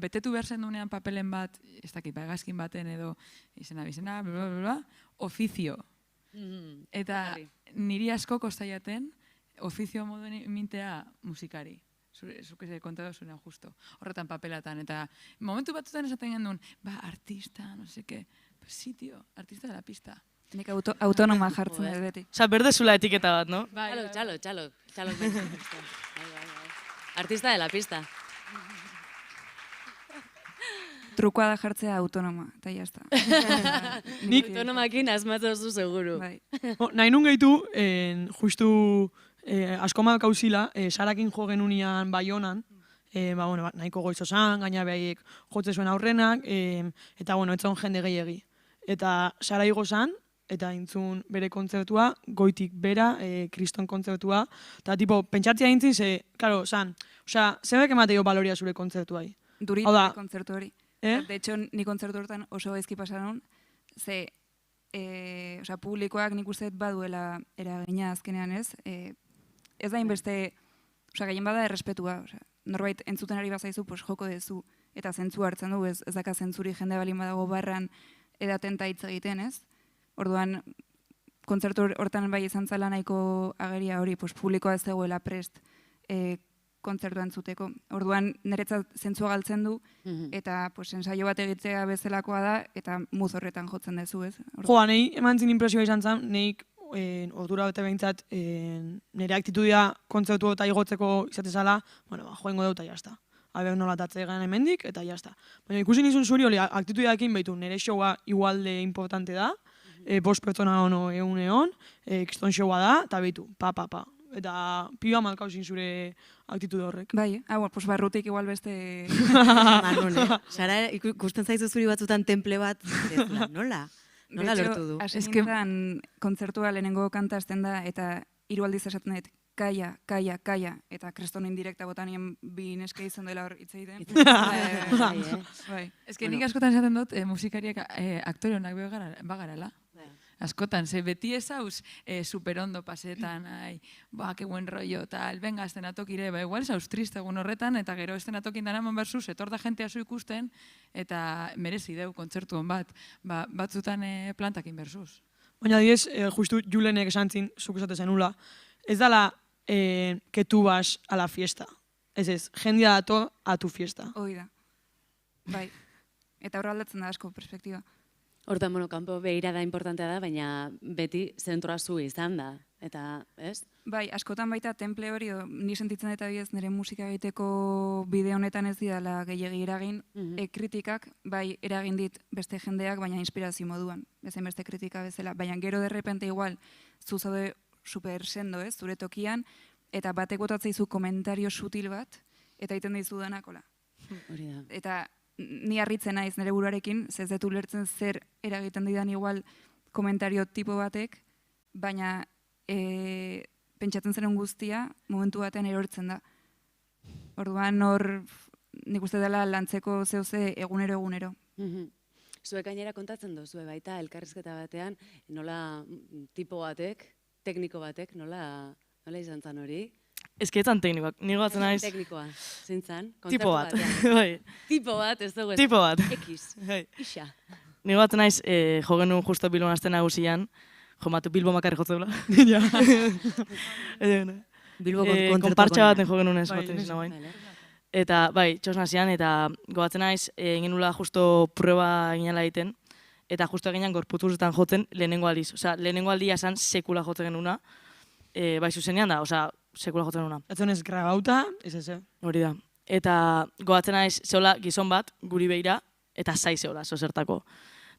betetu behar zen duenean papelen bat, ez dakit, egazkin baten edo, izena, blablabla, ofizio. Eta niri asko kostaiaten, ofizio moduen mintea musikari. Zuk ez kontatu zuenean justo. Horretan papelatan. Eta momentu batzutan esaten gendun, artista, no seke. Pues sí, tío, artista de la pista. Nik autonoma jartzen dut beti. Osa, berdezula etiketa bat, no? Txalo. Artista de la pista. Trukoa da jartzea autonoma, eta jazta. Nik autonomakin asmatza oso seguru. Nahi nun gehitu, justu askoma kauzila, Sarakin jo genunian Baionan, nahiko goizo zan, gaina behaiek jotze zuen aurrenak, eta etzon jende gehiegi. Eta Sara igo zan, eta intzun bere kontzertua, goitik bera, kriston kontzertua, eta pentsatzea intzin, klaro, zan, zebek emateo baloria zure kontzertuai. Durit kontzertu hori. De hecho, ni kontzertu hortan oso gaizki pasaron, publikoak nik uste baduela eragina azkenean ez, ez da inbeste, gehien bada errespetua, norbait entzuten ari bazaizu, joko dezu, eta zentzu hartzen du, ez daka zentzuri jende balin badago barran edaten hitz egiten ez. Orduan, kontzertu hortan bai izan zala nahiko ageria hori, publikoa ez zegoela prest kontzertu entzuteko. Orduan, niretzat zentzua galtzen du, eta ensaio bat egitzea bezalakoa da, eta muz horretan jotzen dezu, ez? Joa, nahi eman zin impresioa izan zen, nahik ordura bete behintzat, nire aktitudia kontzertu eta igotzeko izatezala, joengo dut eta jazta. Habe nola tatze gana hemendik eta jazta. Baina ikusi nizun zuri hori aktitudiakin behitu, nire showa igualde importante da, 5 pertsona ono egun, kriston showa da, eta behitu, pa. Eta pioa malkauzin zure aktitude horrek. Bai, barrutik igual beste... Sara, ikusten zaizu zuri batzutan temple bat, nola? Nola lortu du? Asenetan kontzertua lehenengo kanta azten da, eta 3 aldiz esaten dut, kaia, eta kriston indirekta botanien bi neske izan dela hor hitz egiten. Ez que nik askotan esaten dut, musikariak aktore honak bagarala. Askotan, beti ez hauz superondo pasetan, que buen rollo, tal, venga, estenatokire, igual ez hauz triste egun horretan, eta gero estenatokin daraman berzuz, etor da jentea zu ikusten, eta merezi deu kontzertu hon bat, batzutan plantakin berzuz. Baina diez, justu Julenek esan zin, zuk esate zenula, ez dala que tu vas a la fiesta. Ez, jendia dator a tu fiesta. Hoi da. Bai. Eta horra aldatzen da asko perspektiba. Hortan, kanpo behirada importantea da, baina beti zentroa zu izan da. Eta, ez? Bai, askotan baita temple hori, ni sentitzen eta bidez nire musika egiteko bide honetan ez didala gehiagi eragin, kritikak, bai eragin dit beste jendeak, baina inspirazio moduan, bezain beste kritika bezala. Baina gero derrepente igual, zu zaude super sendo, ez, zure tokian, eta batek botatzeizu komentario sutil bat, eta egiten dizu danakola. Hori da. Eta ni harritzen naiz nire buruarekin, ez dut ulertzen zer eragiten didan igual komentario tipo batek, baina pentsatzen zeren guztia momentu batean erortzen da. Orduan hor nik uste dela lantzeko zeuze egunero. Zuek gainera kontatzen duzu, baita elkarrizketa batean, nola tipo batek, tekniko batek, nola izan zan hori? Ez que etzan teknikoak, nigo batzen naiz. Teknikoa, zintzan? Tipo bat. Tipo bat, ez dugu ez. Tipo bat. X, isa. Nigo batzen naiz, jo genuen justo Bilbon azten nagusian, jo matu Bilbo makarri jotzeula. Bilboko kontzertuko konpartxa nena. baten jo genuen ez Bai, baten izan bain. Vale. Eta, bai, txosna zian, eta goatzen naiz, egin nula justo prueba ginela egiten, eta justo eginan gorputuzetan jotzen lehenengo aldiz. Osea, lehenengo aldia esan sekula jotzen genuna, bai zuzenean da, osea, sekula jotzen genuna. Atzon ez grabauta, ez. Hori da. Eta goatzen naiz, zeola gizon bat, guri beira, eta zai zeola, zozertako.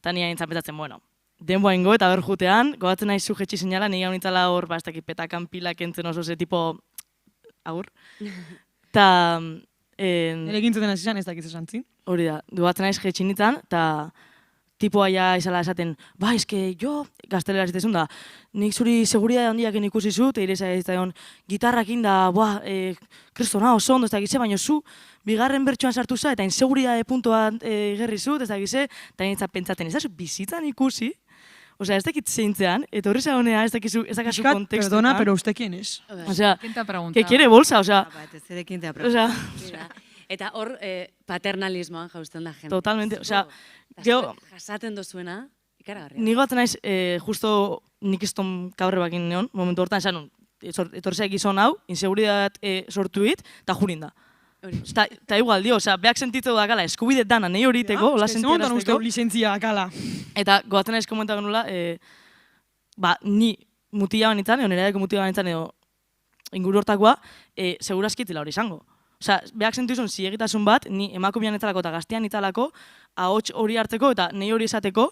Eta nire nintzen pentsatzen, bueno, denboa ingo eta ber jutean, goatzen naiz zu jetxi seinala, nire hau nintzala hor, ez dakit, petakan pilak entzen oso ze tipo, agur. Eta, Nire egintzuten hasi izan ez dakit esan zin. hori da, goatzen naiz jetxi nintzen, eta tipoa ja izala esaten, ba, eske, jo, gaztelera zitezun da, nik zuri seguridade handiaken ikusi zu, eta ireza ez da egon, gitarrakin da, boa, kristona oso ondo, ez da gize, baina zu, bigarren bertsoan sartu za, eta inseguridade puntua gerri zu, ez da gize, eta nintzen pentsaten, ez da zu bizitzan ikusi, osea, ez dakit zeintzean, eta horri zagonea, ez dakizu, ez dakazu Piskat, kontekstutan. perdona, pero usted quién es? Osea, ¿Quién te ha que preguntado? quiere bolsa, osea, Eta zerekin te osea, Mira, eta hor paternalismoan jausten da jende. totalmente, osea, Eta gero, zuek jasaten dozuena, ikaragarria. ni goatzen naiz, justo nik eston kabre bakin neon, momentu hortan esan nun, etortzea gizon hau, inseguridat sortu dit, eta jurin da. Hori. Eta igual, dio, osea, beak sentitu da gala, eskubide dana nahi horiteko, hola Zemontan uste sentiarazteko. lizentzia akala. Eta goatzen naiz komentatzen nula, ba, ni mutila banitzan, edo nireako mutila banitzan, edo inguru hortakoa, segurazkitila hori izango. Osea, beak sentizun ziegitasun bat, ni emakumean itzalako eta gaztean itzalako, ahots hori hartzeko eta nahi hori esateko,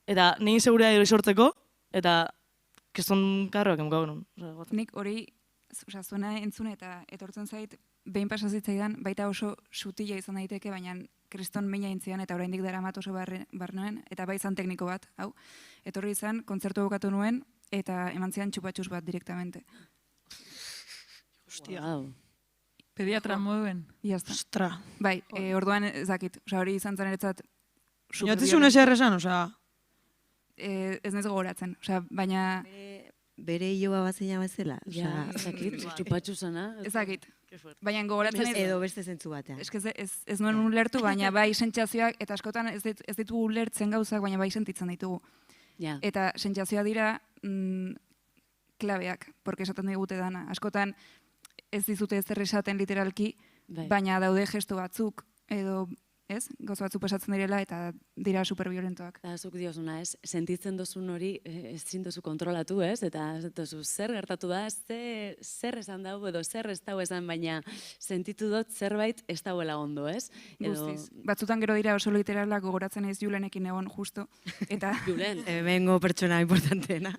eta nahi inseguridade hori sortzeko, eta keston karroak emuka genuen. Nik hori, zuena entzune eta etortzen zait, behin pasazitzaidan, baita oso sutila izan daiteke, baina kriston mina intzian eta oraindik daramat oso barnuen, eta bai izan tekniko bat, hau. Etorri izan, kontzertu bukatu nuen, eta eman zian txupatxus bat direktamente. Wow. Pediatra moduen. Iazta. Ostra. Bai, orduan ez dakit, hori izan zen eretzat Sinatzizun ez errezan, osea, ez naiz gogoratzen, baina Bere hiloa bazina bezala. Ja, ez dakit, txupatxu zana. ez dakit. Baina gogoratzen ez, Edo beste zentzu batean. eske ez nuen ulertu, baina bai sentsazioak, eta askotan ez ditugu ulertzen gauzak, baina bai sentitzen ditugu. Ja. Eta sentsazioa dira klabeak, porque esaten digute dana. Askotan ez dizute ezer esaten literalki, Bai. baina daude gesto batzuk, edo ez, gauza batzuk pasatzen direla eta dira superviolentoak. Eta zuk diozuna, ez, sentitzen dozun hori ezin dozu kontrolatu, ez? Eta ez dozu zer gertatu da, zer esan dau edo zer ez dau esan, baina sentitu dut zerbait ez dauela ondo, ez? Guztiz. Batzutan gero dira oso literalak gogoratzen ez Julenekin egon justo, eta Julen. Hemengo pertsona importanteena.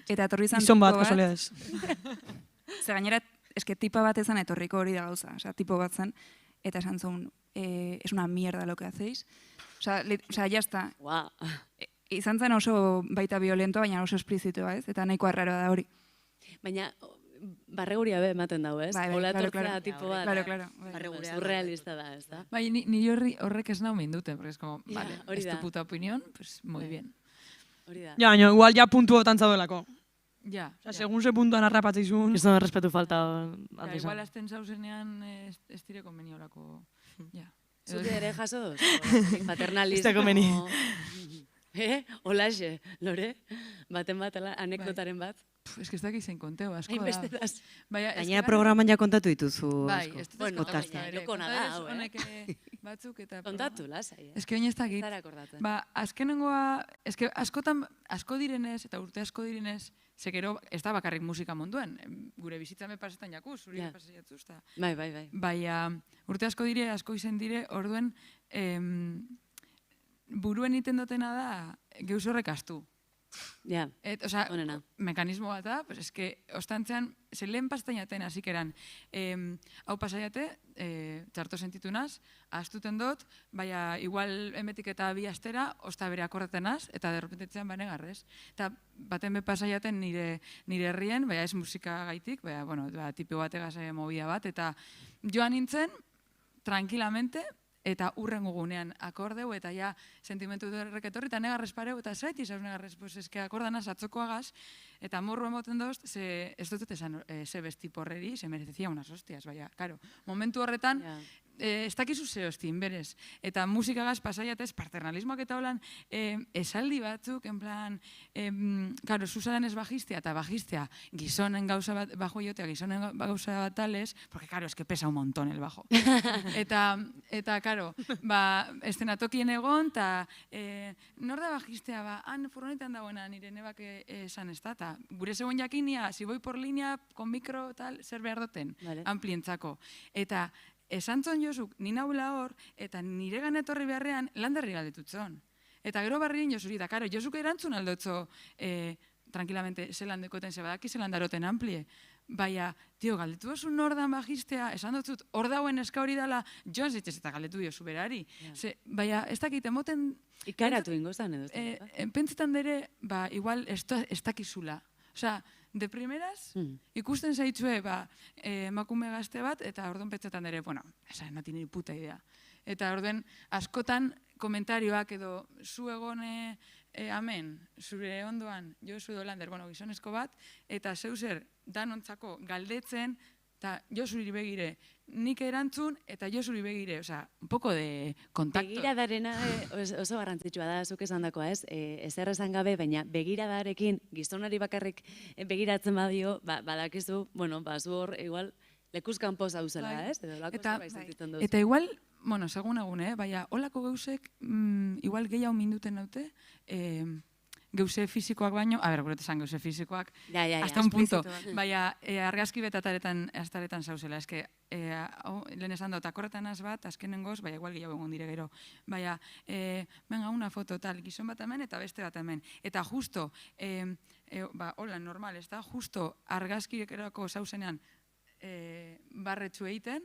eta etorri izan gizon bat, tipo kasualidades. Ze gainera, eske tipa bat ezan etorriko hori da gauza, osea, tipo bat zen, eta esan zuen, es una mierda lo que hacéis. Osea, ya está. Wow. Izan zen oso baita violentoa, baina oso esplizitoa, ez? Eta nahiko arraroa da hori. Baina, barreguria be ematen dau, ez? Bai, Hola claro, etortzea claro. tipo bat. Claro. Bai. Surrealista da, ez da? Bai, ni horrek ez nau mindute, porque es como, Ja, vale, hori es da. tu puta opinión, pues muy Bai. bien. Hori da. Ja, baina igual ja puntu otan zaudelako. Ja, Osea, segun ze puntuan arrapatzizun. Ez da respetu falta ja, alde igual izan. azten zauzenean ez dire konveniolako. Ja. Zuk ere jaso doz? Paternalismo. Ez da komeni. Holaxe, lore? Baten bat, anekdotaren bat. Es que ez dakit zein konteo, asko da. Hainbeste daz. Baina, Gainera programan ja kontatu dituzu. Bai, asko. ez dut Bueno, kontatu, baina ere, lokona da, hau, honek batzuk eta... Kontatu, lasai. Ez que baina ez dakit. Zara akordatzen. Ba, azkenengoa, ez que askotan, asko direnez, eta urte asko direnez, zekero, ez da bakarrik musika munduan, gure bizitzame pasetan jakuz, zuri Ja. pasaiatuz, eta... Bai. Baina, urte asko dire, asko izen dire, orduen, buruen iten dutena da, geuz horrek astu. Ja, Osea, onena. mekanismo bat da, pues eske, ostantzean, ze lehen pastainaten hasikeran, hau pasaiate, txarto sentitu naz, astuten dut, baina igual emetik eta bi astera, osta bere akordaten naz, eta derrepentetzean bane garrez. Eta baten be pasaiaten nire herrien, baina ez musika gaitik, baina, bueno, tipe bategaz movida bat, eta joan nintzen, tranquilamente, eta urrengo gunean akordeu, eta ja sentimentu derrek etorri, eta negarrez pareu, eta zait izaz negarrez, pues eske akordanaz atzokoagaz, eta morro emoten dozt, ez dut esan ze besti porreri, se merecía unas hostias, baina, karo, momentu horretan, Ja. ez dakizu ze hostin, berez. Eta musikagaz pasaiatez, paternalismoak eta holan esaldi batzuk, en plan, karo, Susan ez bajistea eta bajistea gizonen gauza bat, bajo jotea gizonen gauza bat tales, porque, karo, es que pesa un montón el bajo. Eta, karo, estenatokien egon, eta nor da bajistea, han furgonetan dagoena nire nebak esan ez da, eta gure zegoen jakinia, si voy por línea, con micro, tal, zer behar duten, amplientzako. Eta, esan zon Josuk, nina hula hor, eta nire etorri beharrean landerri galdetutzon. Eta gero barrien Josuri, da, karo, Josuk erantzun aldotzo, tranquilamente, zelan dekoten, zebadaki zelan daroten amplie. Baina, tio, galdetu dozu nordan bajistea, esan dutzut, hor dauen eska hori dela, joan zitzez eta galdetu diozu berari. Baina, ez dakit, emoten... Ikaratu ingozan edo. Pentsetan dere, igual, ez dakizula. Osea, de primeras, ikusten zaitzue, emakume gazte bat, eta orduan pentsetan dere, bueno, no tiene ni puta idea. Eta orduan, askotan, komentarioak edo, zu egone, amen, zure ondoan, Josu Dolander, gizonezko bat, eta zeuzer, danontzako galdetzen, eta Josuri begire, nik erantzun, eta Josuri begire, un poco de contacto. Begiradarena oso garrantzitsua da, zuk esan dakoa, ez? Ezer esan gabe, baina begiradarekin gizonari bakarrik begiratzen badio, badakizu, zu hor, igual, lekuzkan zauzela, ez? Eta igual, segun egun, baina, holako gauzek, igual gehiago minduten naute, geuse fizikoak baino, gure esan geuse fizikoak, hasta un punto, baina argazki betataretan zauzela, eske, lehen esan dut, akorretan az bat, azkenengoz, baina igual gehiago egon dire gero, baina, venga, una foto tal, gizon bat hemen eta beste bat hemen, eta justo, hola, normal, ez da, justo argazkikerako zauzenean barretxu egiten,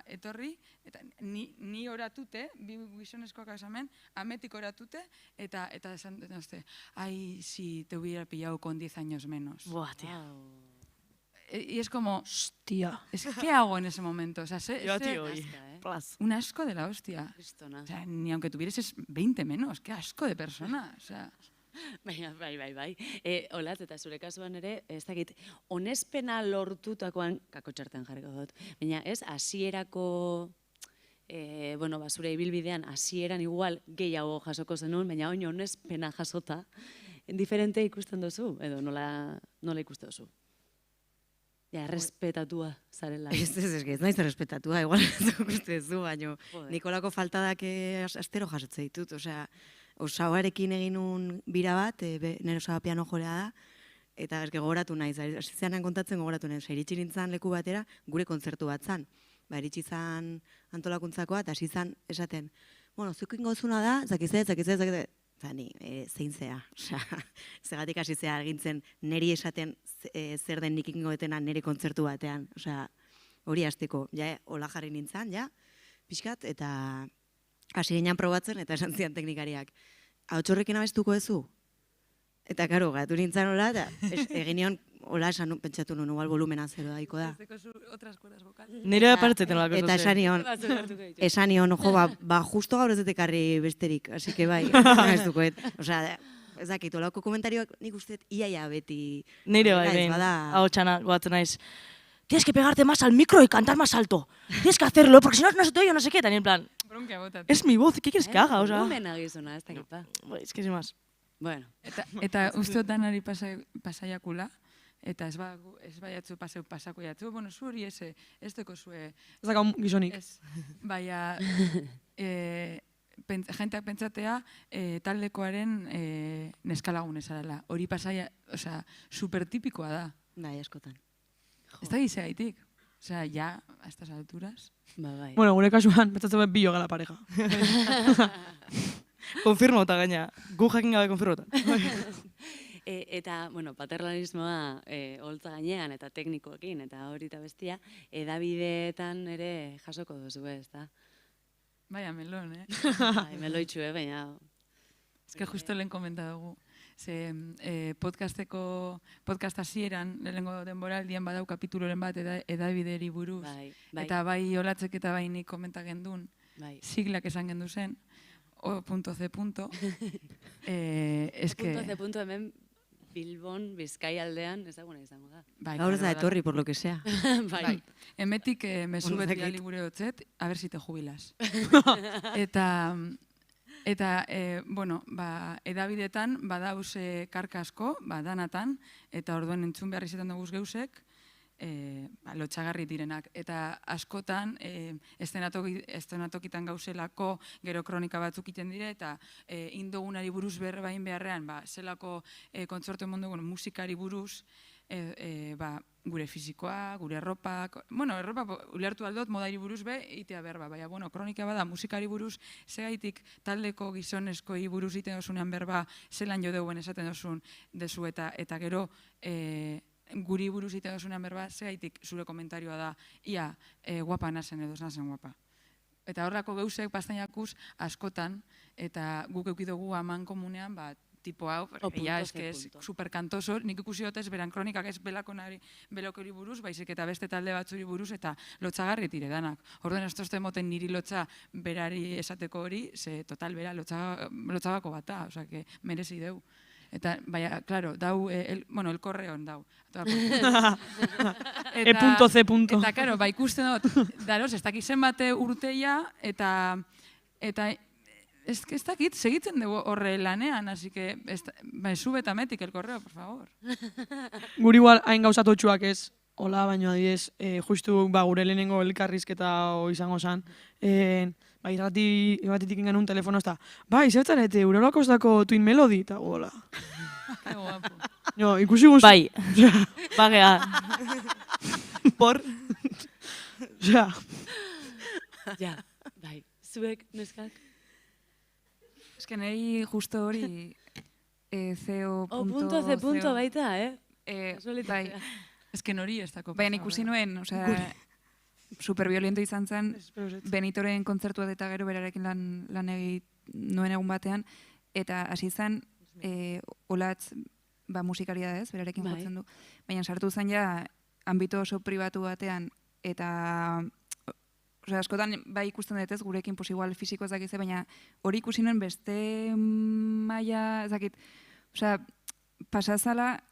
etorri, eta ni oratute, bi gizonezkoak asamen, ametik oratute, eta esan dute, ai, si te hubiera pillado con 10 años menos. Buah, tía. Y es como, hostia, ¿qué hago en ese momento? O sea, un asco de la hostia. O sea, ni aunque tuvieses 20 menos, qué asco de persona. O sea... Bai. Olatz, eta zure kasuan ere, ez dakit, onespena lortutakoan, kako txartean jarriko dut, baina ez, hasierako, zure ibilbidean, hasieran igual gehiago jasoko zenun, baina oin onespena jasota, diferente ikusten duzu, edo nola ikusten duzu? Ja, respetatua zarela. Ez naiz respetatua, igual ez ikusten duzu, baina Nikolako faltadak astero jasotze ditut, osea, Osaoarekin egin un bira bat, nire osaoa piano jorea da, eta gogoratu nahi, zizanean kontatzen gogoratu nahi, iritsi nintzen leku batera, gure kontzertu bat zan. Iritsi zan antolakuntzakoa, eta hasi zan esaten, zuk ingozuna da, zakizet, zani, zein zea, zegatik hasi zea egintzen, niri esaten zer den nik ingoetena nire kontzertu batean, hori hasteko, hola jarri nintzen, pixkat, eta... Hasi ginean probatzen eta esan zian teknikariak. Ahotxorrekin abestuko ezu? Eta, karo, gatu nintzen hola, eta egin nion, hola esan pentsatu nuen, igual volumena zero daiko da. Nire apartzetan olako eta esan nion, justo gaur ez detekarri besterik, así que bai, abestukoet. Osea, ez dakit, olako komentarioak nik usteet iaia beti... Nire bai, behin, ahotxana, guatzen naiz. Tienes que pegarte más al micro y cantar más alto. Tienes que hacerlo, porque si no, no se te oye, no sé qué. También en plan, es mi voz, ¿qué quieres que haga? Volumena gizona, ez dakit pa. Es que sin más. Bueno. Eta usteotan ari pasaiakula, eta ez baiatzu pasako jatzu, zu hori ez deko zue... Ez daka gizonik. Baina, jenteak pentsatea taldekoaren neskalagun ezarela. Hori pasaia, supertipikoa da. Bai, askotan. Ez da gizegaitik. Osea, ya, a estas alturas. Bai. Bueno, gure kasuan, betzatzen bio gala pareja. Konfirmo eta gaina. Gu jakin gabe konfirmo eta. Eta, paternalismoa holtza gainean eta teknikoekin eta hori eta bestia, edabideetan ere jasoko duzu, ez da? Baina, melon, Meloitxu, baina... Ez que justo lehen komenta dugu. Podcast hasieran, lehenengo denboraldian badau kapituloren bat edabideri buruz. Eta bai Olatzek eta bai nik komenta gendun, siglak esan gendu zen, O.C. O.C. hemen Bilbon, Bizkaialdean, ezaguna izango da. Bai, Gaur ez da claro, etorri, por lo que sea. Bai. Emetik mezu Bueno, bet dakit. bidali gure hotzet, a ver si te jubilas. Eta bueno, edabidetan badauz karka asko, danatan, eta orduen entzun behar izaten dugu geusek, lotxagarri direnak. Eta askotan, estenatokitan gauzelako gero kronika batzuk iten dire, eta indogunari buruz berbain beharrean, zelako kontzertu emondugun musikari buruz, gure fizikoa, gure erropak, bueno, erropa ulertu aldot modari buruz itea behar baina, bueno, kronika bada musikari buruz, segaitik taldeko gizonezkoi buruz iten dozunean berba, zelan jo deuen esaten dozun dezu eta gero guri buruz iten dozunean berba, segaitik zure komentarioa da, ia guapa nazen edo nazen guapa. Eta horrako geusek pastainakuz askotan, eta guk eukidugu aman komunean, tipo hau, es superkantoso, nik ikusi dutez beran kronikak ez belokori buruz, baizik eta beste talde batzuri buruz, eta lotxagarri tire danak. Orduen ez tozte moten niri lotxa berari esateko hori, ze total bera lotxagako bata, osea, que merezi deu. Eta, baina, claro, dau, el korreon dau. E.C. Eta, claro, ikusten dut, daroz, ez dakizen bate urteia, eta ez dakit, segitzen dugu horre lanean, así que, sube eta metik el correo, por favor. Guri igual hain gauzatotxuak ez, hola, baino adidez, justu gure lehenengo elkarrizketa izango zen, irratitik ingen un telefono, ez da, zertzarete, urolako ez dako Twin Melody, eta hola. Qué guapo. Jo, ikusi guzti. Bai, bagea. Por. Ja. Ja, bai. Zuek, neskak? Ez que nahi justo hori CEO. C. baita, Bai. Ez que nori ez dako. Baina ikusi nuen, superviolento izan zen, Benitoren kontzertua eta gero berarekin lan egit nuen egun batean, eta hasi zen, olatz, musikaria da ez, berarekin jotzen du, baina sartu zen ja, ambito oso pribatu batean, eta askotan bai ikusten dut ez, gurekin igual fisiko ezakize, baina hori ikusi nuen beste maila, ezakit, pasazala,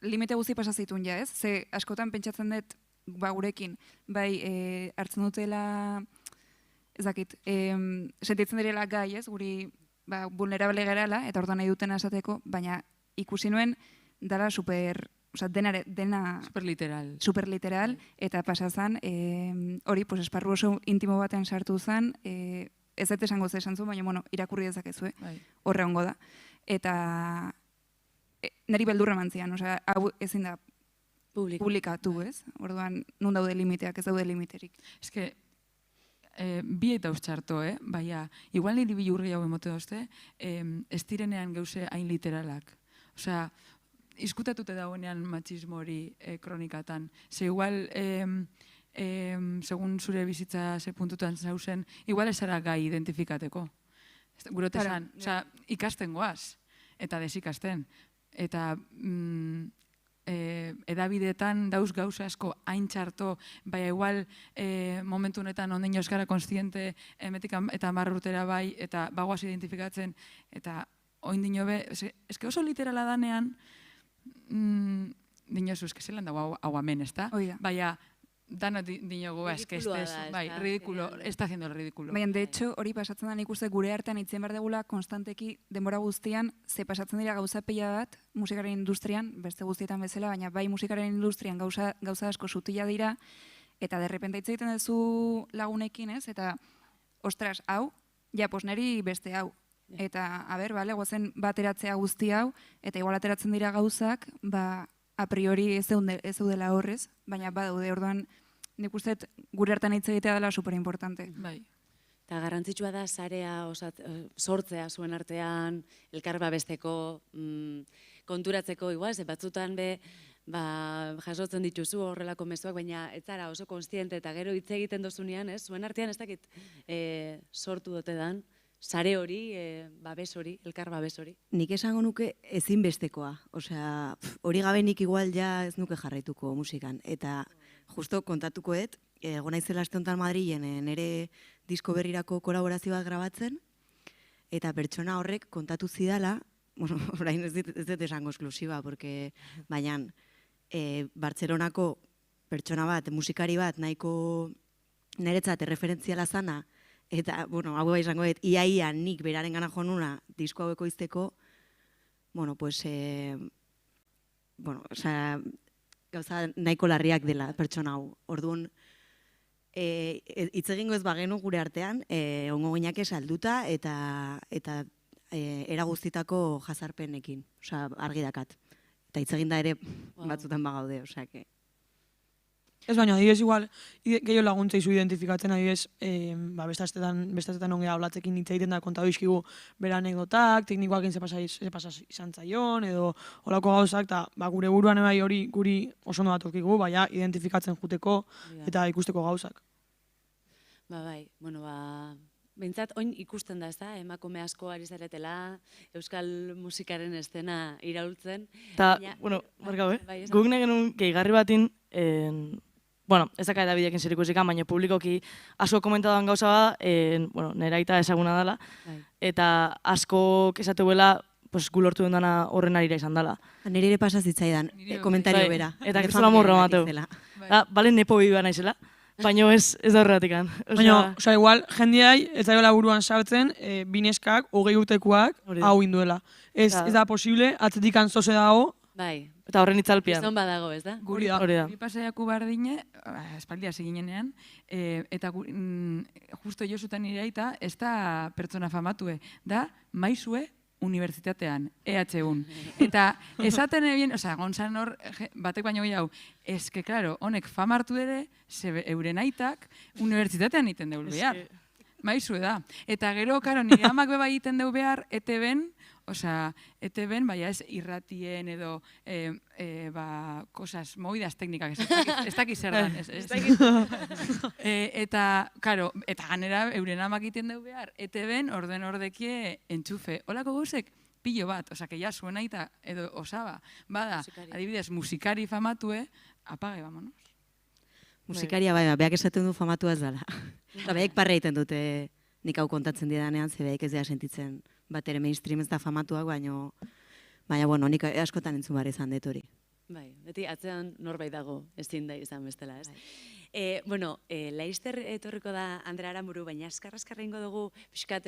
limite guzti pasazitun ja ez, ze askotan pentsatzen dut, gurekin, bai, hartzen dutela, ezakit, sentitzen direla gai ez, guri vulnerable gerala, eta orduan nahi duten esateko, baina ikusi nuen, dala dena superliteral, eta pasazan, hori, esparru oso intimo batean sartu zen, ez dut esango ze esan zuen, baina, irakurri dezakezu, horre hongo da. Eta niri beldurra mantzian, hau ezin da publikatu, ez? Orduan, nun daude limiteak, ez daude limiterik. Ez que, bi eta txarto, baina, igual niri bilurri hau emote dozte, ez direnean geuse hain literalak. Osea, izkutatute dagoenean matxismo hori kronikatan. Ze igual, segun zure bizitza ze puntutan zauzen, igual ez zara gai identifikateko. Gurote esan, ikasten goaz, eta desikasten. Eta edabidetan dauz gauza asko hain txarto, baina igual momentu honetan onden euskara konstiente emetik eta marra urtera bai, eta bagoaz identifikatzen, eta oin dinobe, eske oso literala danean, dinozu, eske zelan dago hau amen, ez da? Baina, dano dinogu, eske ez bai, ridikulo, ez da haciendo el ridikulo. Baina, de hecho, hori pasatzen da nik uste gure artean itzen behar degula konstanteki denbora guztian, ze pasatzen dira gauza pila bat, musikaren industrian, beste guztietan bezala, baina bai musikaren industrian gauza asko sutila dira, eta derrepente hitz egiten duzu lagunekin, ez? Eta, ostras, hau, ja, neri beste hau. Eta, bale, gozen bateratzea guzti hau, eta igual ateratzen dira gauzak, a priori ez zeudela horrez, baina badaude, orduan, nik uste gure hartan hitz egitea dela superimportante. Bai. Eta garrantzitsua da sarea sortzea zuen artean, elkar babesteko, konturatzeko, igual, ze batzutan jasotzen dituzu horrelako mezuak, baina ez zara oso konstiente eta gero hitz egiten dozunean, zuen artean ez dakit sortu dute dan, sare hori, babes hori, elkar babes hori. Nik esango nuke ezinbestekoa. Osea, hori gabe nik igual ja ez nuke jarraituko musikan. Eta justo kontatukoet, gonaizela aste honetan Madrilen nere disko berrirako kolaborazio bat grabatzen, eta pertsona horrek kontatu zidala bueno, orain ez dut esango esklusiba, porque, baina, Bartzelonako pertsona bat, musikari bat, nahiko niretzat erreferentziala zana, eta, bueno, hau izango dut, ia nik beraren gana jonuna disko haueko izteko, bueno, pues, bueno, osea, gauza nahiko larriak dela pertsona hau. Orduan, hitz egingo ez bagenu gure artean, ongo gineak salduta eta era guztitako jazarpenekin, osea, argi dakat. Eta hitz eginda ere batzutan bagaude, osea, que... Ez baina, adibidez, igual, gehiago laguntza izu identifikatzen, adibidez, bestazetan ongea hablatzekin hitz egiten da kontatu izkigu bera anekdotak, teknikoakin ze pasa izan zaion, edo olako gauzak, eta gure buruan ebai hori guri oso ondo datorkigu, baina identifikatzen juteko eta ikusteko gauzak. Bai, bueno, behintzat, oin ikusten da, ez da, emakume asko ari zaretela, euskal musikaren estena iraultzen. Eta, bueno, markau, guk nagen gehigarri batin, bueno, ez daka eta bidekin zer ikusikan, baina publikoki asko komentadoan gauza ba, bueno, nera aita ezaguna dela, eta asko esatuela, pues, gu lortu dena horren arira izan dela. Nire ere pasa zitzaidan, komentario bera. Eta kristola morro mateu. Bale nepo bidua naizela, baina ez da horretikan. Baina, oza, igual, jendeai, ez daioela buruan sartzen, bineskak, 20 urtekoak, hau induela. Ez da posible, atzetikan zoze dago. Bai. Eta horren itzalpian. Gizon badago, ez da? Guri da. Guri pasaiako bardine, espaldia seginenean, eta justo josutan nire aita, ez da pertsona famatue, da maizue unibertsitatean, EHUn. Eta esaten ebien, oza, gonzan hor, batek baino gehiago, eske, klaro, honek famartu ere, euren aitak unibertsitatean iten deul behar. Maizue da. Eta gero, karo, nire amak beba egiten deu behar, ETB-en, osea, ETB-en, baina ez irratien edo, cosas, movidas teknikak, ez dakiz zer dan, ez dakiz. Eta, karo, eta ganera, euren amak egiten deu behar, ETB-en orden ordekie entxufe. Olako gauzek, pilo bat, osea, que ja suena eta, edo osaba, bada, adibidez, musikari famatue, apague, vamonos. Musikaria, bai, beak esaten du famatu ez dela. Beak parra egiten dute nik hau kontatzen didanean, ze beak ez dira sentitzen bat ere mainstream ez da famatuak, baina, bueno, nik askotan entzun behar izan dut hori. Bai, beti atzean norbait dago, ezin da izan bestela, ez? Bueno, Laister etorriko da Andre Aramburu, baina askarra ingo dugu, pixkat,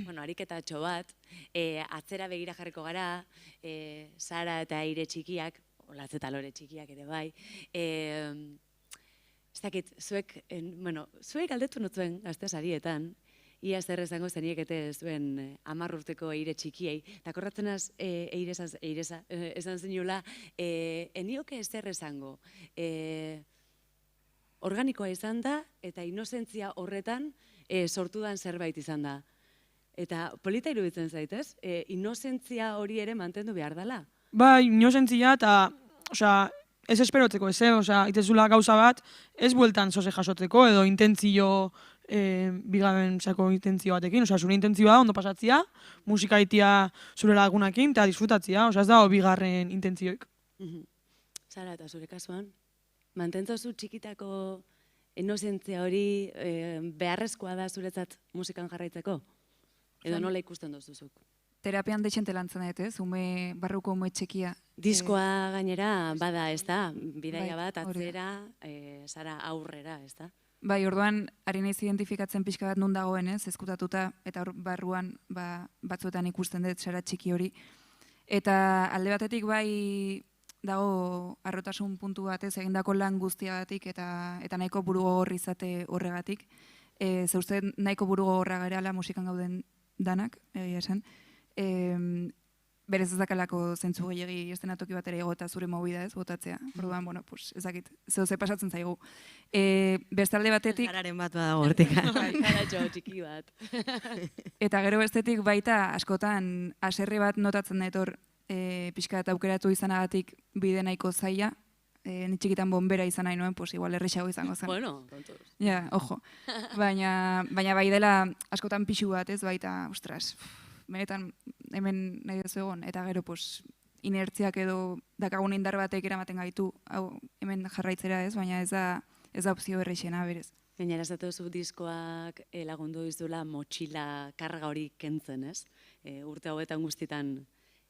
bueno, ariketatxo bat, atzera begira jarriko gara, Sara eta Aire txikiak, Olatz eta Lore txikiak ere bai, ez dakit, zuek aldetu notzuen gazte sarietan, ia zer esango zeniekete zuen 10 urteko Eire txikiei, eta korratzenaz Eireza esan zenula, enioke zer esango, organikoa izan da, eta inozentzia horretan sortudan zerbait izan da. Eta polita iruditzen zaitez, inozentzia hori ere mantendu behar dela? Bai, inozentzia eta, osea, ez esperotzeko, osea, itezula gauza bat, ez bueltan zoze jasotzeko, edo intentzio, bigarren sako intentzio batekin, osea, zure intentzioa ondo pasatzia, musika itia zure lagunakin, eta disfrutatzia, osea, ez dago bigarren intentzioik. Sara, eta zure kasuan, mantentzozu txikitako inozentzia hori beharrezkoa da zuretzat musikan jarraitzeko? Edo nola ikusten duzuzuk? Terapian deixente lantzen dut, ez? Barruko ume txekia. Diskoa gainera bada, ez da? Bidaia bat, atzera, Sara aurrera, ez da? Bai, orduan, ari naiz identifikatzen pixka bat non dagoen, ez? Ezkutatuta, eta barruan batzuetan ikusten dut Sara txiki hori. Eta alde batetik bai dago harrotasun puntu bat, ez? Egindako lan guztiagatik eta nahiko burugogor izate horregatik. Ze uste nahiko burugogorra garela musikan gauden danak, egia esan. Berez ez dakalako zentzu gehiagi estenatoki bat ere egota zure movida ez, botatzea. Orduan, bueno, pues, ezakit, ze pasatzen zaigu. Bestalde batetik... Zararen bat badago hortik. Karatxo txiki bat. Eta gero bestetik baita askotan haserre bat notatzen da etor pixka eta aukeratu izanagatik bide nahiko zaila. Ni txikitan bombera izan nahi nuen, pues igual errexago izango zen. Bueno, kontuz. Ja, ojo. Baina bai dela askotan pixu bat ez, baita, ostras, benetan hemen nahi duzu egon, eta gero pues, inertziak edo dakagun indar batek eramaten gaitu, hau hemen jarraitzera ez, baina ez da opzio errexena berez. Gainera ez datuzu diskoak lagundu izula motxila karga hori kentzen, ez? Urte hauetan guztietan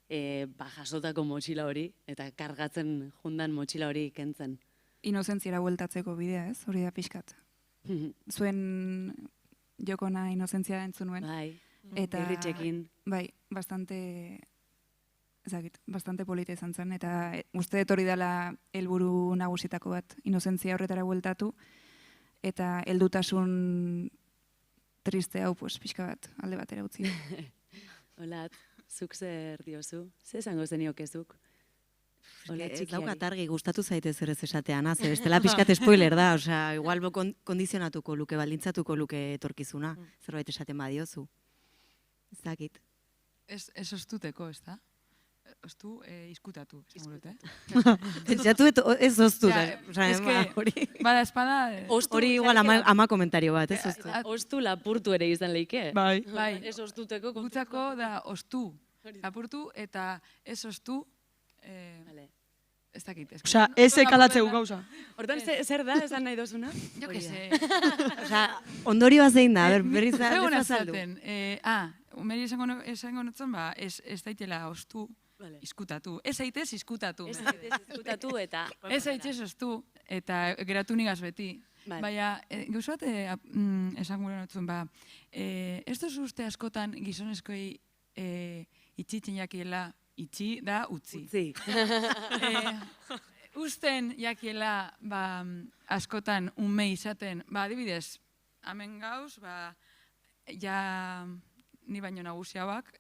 jasotako motxila hori, eta kargatzen jundan motxila hori kentzen. Inozentziara bueltatzeko bidea, ez? Hori da pixkat. Zuen jokona inozentzia entzun nuen. Bai, Eta, irritxekin. bai, bastante polita izan zen, eta uste dut hori dela helburu nagusitako bat, inozentzia horretara bueltatu, eta heldutasun triste hau, pues, pixka bat, alde batera utzi. Hola, zuk zer diozu? Ze esango zeniokezuk? Ez daukat argi, gustatu zaite zer ez esatean, ze bestela pixkat spoiler da, osea, igual kondizionatuko luke, baldintzatuko luke etorkizuna, zerbait esaten badiozu. Ez dakit. Ez ostuteko, ez da? Ostu, izkutatu, esango dut, Pentsatu ez oztu, bada espada... Hori igual ama komentario bat, ez oztu. Ostu lapurtu ere izan leike. Bai. Ez ostuteko. Gutzako da ostu, lapurtu eta ez ostu, ez dakit. Osea, ez ekalatzeu gauza. Hortan, zer da, esan nahi dozuna? Jo que se. Osea, ondorioa zein da, berriz da, Zegoen azaldu. azaten, umeri esango notzen, ez daitela ostu, izkutatu. Ez aitez izkutatu. Ez izkutatu eta... Ez aitez ostu, eta geratu nigaz beti. Baina, gauza bat esango notzen, ez dozu uste askotan gizonezkoi itxitzen jakiela, itxi da utzi. Usten jakiela askotan ume izaten, adibidez, hemen gauz, ja ni baino nagusiagoak,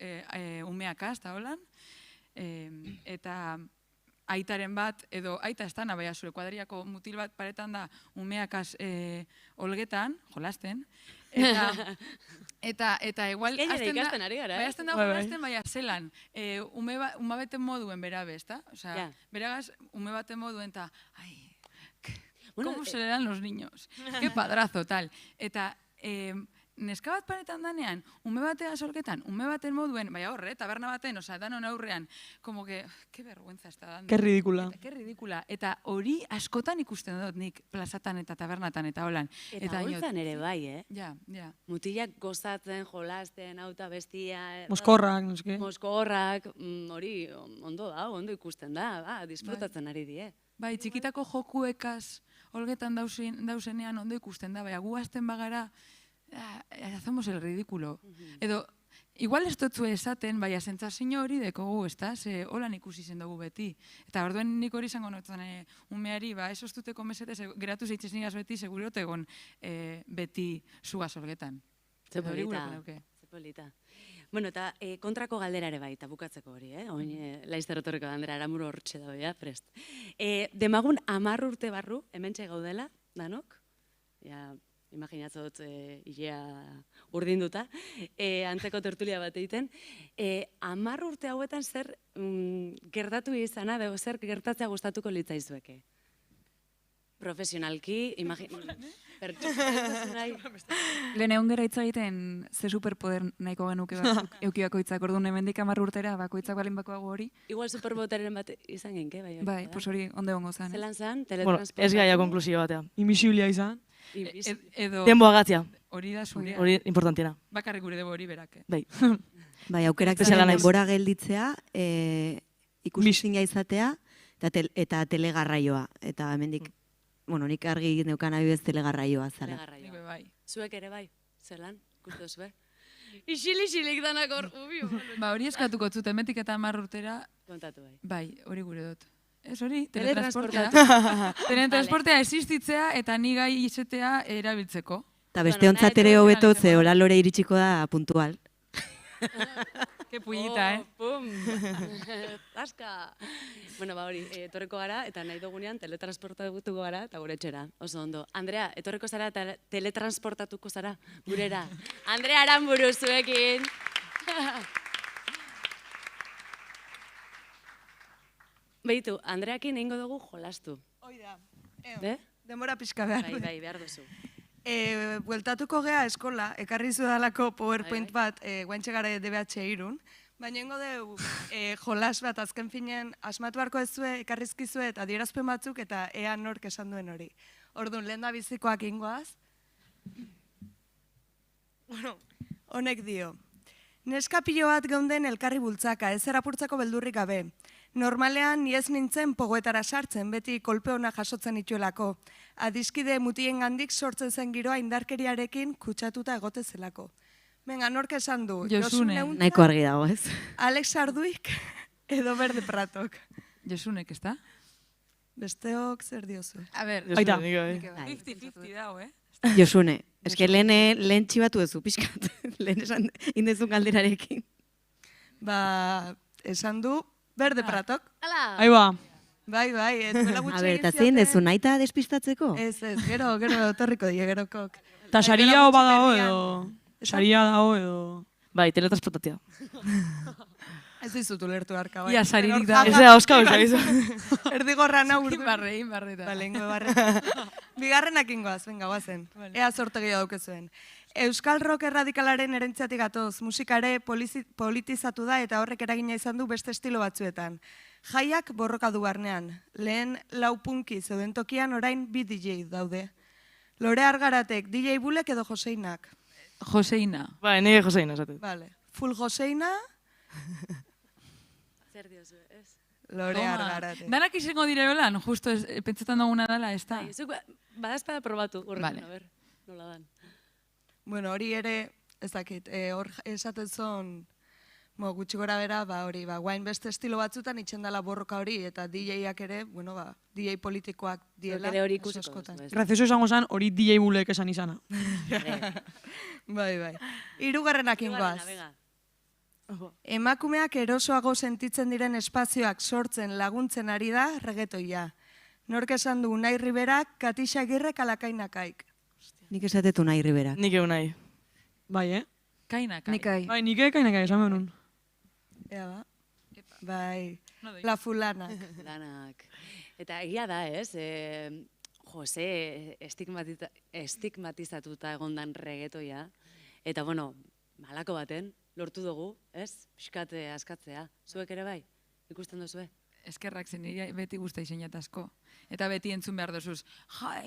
umeakaz da holan, eta aitaren bat, edo aita ez dana, baina zure kuadriako mutil bat paretan da umeakaz olgetan, jolasten, eta igual ikasten ari gara, azten da jolasten, baina zelan, ume baten moduen berabe, ez da? Osea, beragaz, ume baten moduen, eta, ¿cómo se le dan los niños? Qué padrazo, tal. Eta, neska bat paretan danean, ume batea solketan, ume baten moduen, baina horre, taberna baten, oza, danon aurrean, como que, qué vergüenza está dando. Qué ridícula. Qué ridícula. Eta hori askotan ikusten dut nik plazatan eta tabernatan eta holan. Eta holtzan ere bai, Ja. Mutilak gozatzen, jolasten, auta bestia... Moskorrak, noski. Moskorrak, hori ondo da, ondo ikusten da, disfrutatzen ari die. Bai, txikitako jokuekaz, olgetan dausenean ondo ikusten da, baina gu hasten bagara, hacemos el ridículo. Edo, igual ez dutzu esaten, baina sentsazio hori dekogu, ez da? Ze holan ikusi zen dugu beti. Eta orduen nik hori izango notzen umeari, ez ostuteko mesete, geratu zeitzez nigaz beti, segurote egon beti zugaz olgetan. Ze polita. Bueno, eta kontrako galdera ere bai, eta bukatzeko hori, oin laizter otorreko galdera, aramuro hortxe da, prest. Demagun 10 urte barru, hementxe gaudela, danok, imaginatzot hilea urdinduta, antzeko tertulia bat egiten. 10 urte hauetan zer gertatu izana, zer gertatzea gustatuko litzaizueke? Profesionalki, Lehen egon gera hitz egiten ze superpoder nahiko genuke batzuk eukibakoitzak, orduan hemendik 10 urtera bakoitzak balin bakoago hori. Igual superpoteren bat izan genke, bai. Bai, pues hori ondo egongo zan. Zelan zan, teletransportatu. Ez gaia konklusio batea. Invisibilia izan. Tempo agatzia. Hori da zurea. Hori importantiena. Bakarrik gure dugu hori berak. Bai, aukerak zaren denbora gelditzea, ikusizina izatea, eta telegarraioa. Eta hemendik, bueno, nik argi neukan abibez telegarraioa zara. Zuek ere bai, zelan, ikustu zue? Isilik danak hor, hori eskatuko zut, emetik eta 10 urtera. Kontatu bai. Bai, hori gure dut. Ez hori, teletransportea. Teletransportea existitzea eta ni gai izetea erabiltzeko. Eta beste ontzat ere hobeto ze hola lore iritsiko da puntual. Que pullita, Pum! Taska! Bueno, hori, etorreko gara, eta nahi dugunean teletransportatuko gara, eta gure etxera. Oso ondo. Andrea, etorreko zara eta teletransportatuko zara, gurera. Andrea Aranburu zuekin! Behitu, Andreakin egingo dugu jolastu. Hoi da. Demora pixka behar. Bai, behar duzu. Bueltatuko gea eskola, ekarri zudalako PowerPoint bat, guantxe gara DBH irun, baina ingo dugu jolas bat azken finean asmatu beharko ez zue, ekarrizkizue eta adierazpen batzuk eta ea nork esan duen hori. Orduan, lehen da bizikoak ingoaz. Bueno, honek dio. Neskapilo bat geunden elkarri bultzaka, ez erapurtzako beldurrik gabe. Normalean, ni ez nintzen pogoetara sartzen, beti kolpe ona jasotzen ituelako. Adiskide mutien gandik sortzen zen giroa indarkeriarekin kutsatuta egote zelako. Venga, nork esan du? Josune. Nahiko argi dago, ez? Alex Arduik edo Berde Pratok. Josunek, ez da? Besteok zer diozu? A ber, Aita. 50-50 dago, Josune, eske lehen txibatu duzu, pixkat. Lehen esan indezun galderarekin. Ba, esan du Berde Pratok. Hala! Aiba, Bai, ez duela gutxi A ber, egin eta zein zioten. dezu, naita despistatzeko? Ez, gero etorriko die, gerokok. eta saria Gero gutxi badago berrian. edo... Esan? Saria dago edo... Bai, teletransportatia. Ez dizut ulertu harka, bai. Ia saririk Eror da. jaba- Ez da, auska izu. Erdigorra nau urdu. Inbarre eta. Balengo barreta. Bigarrenak ingoaz, venga, guazen. Ea sortegia daukezuen. Euskal rock erradikalaren erentziatik gatoz, musikare politizatu da eta horrek eragina izan du beste estilo batzuetan. Jaiak borroka du barnean. Lehen lau punki zeuden tokian orain bi DJ daude. Lore Argaratek, DJ Bulek edo Joseinak. Joseina. Bai, nire Joseina esatut. Vale. Full Joseina, Zer diozu, ez? Lore Toma. Argaratek. Danak izango dire holan, justo pentsetan duguna dela, ez da? Bai, zuk badazpada probatu, horrekin, Vale. a ber, nola dan. Bueno, hori ere, ez dakit, hor esaten zon, gutxi gora bera, hori, guain beste estilo batzutan itxen dela borroka hori, eta DJ-ak ere, DJ politikoak diela. Ere hori oso ikusiko askotan. duzu, ez? Grazioso esango zen, hori DJ Bulek esan izana. Bai. Hirugarrenak ingoaz. Venga, Emakumeak erosoago sentitzen diren espazioak sortzen laguntzen ari da regetoia. Nork esan du Unai Riberak, Katixa Agirrek alakainakaik. Nik esatetu nahi riberak. Nik egun nahi. Bai, Kainak. Nikai. Bai, nik ekainak esan behar nun. Ea ba? Bai, No doy. la fulanak. danak. Eta egia da, ez? Jose estigmatizatuta egondan regetoia. Eta, bueno, malako baten, lortu dugu, ez? Piskat askatzea. Zuek ere bai? Ikusten duzue? Eskerrak zen, niri beti guzta izeinat asko. Eta beti entzun behar dozuz,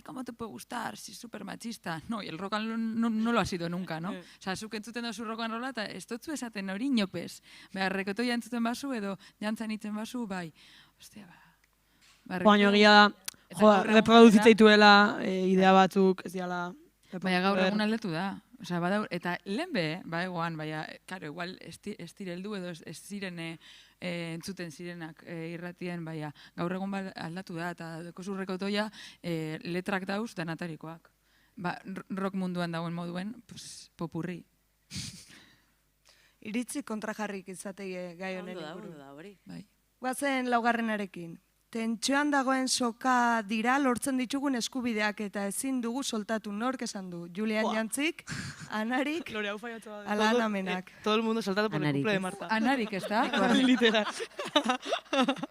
¿cómo te puede gustar? Si es súper machista. No, y el rock and roll no lo ha sido nunca, no? Osa, zuk entzuten dozu rock and rolla, eta ez dutzu esaten hori inopez. Behar, rekotoia entzuten bazu, edo jantzan itzen bazu, bai. Ostia, ba. Baina egia da, Eta jo, gaur egun reproduzitza gainera- idea idea batzuk, ez diala... Baina gaur egun aldatu da. Osea, eta lehen be, egoan, karo, igual ez direldu edo ez ziren entzuten zirenak irratien, gaur egun aldatu da, eta dekozu rekotoia letrak dauz danatarikoak. Rock munduan dagoen moduen, popurri. Iritzi kontrajarrik izatei gai honen Ondo inguru. da, hori. Bai. Guazen laugarrenarekin. Tentsioan dagoen soka dira lortzen ditugun eskubideak eta ezin dugu soltatu nork esan du. Julian Jantzik, Anarik, Lore, hau faiatzu da. ala Anamenak. Todo el mundo saltado por el Anarik, cumple de ez? Marta. Anarik, ez da? Literal.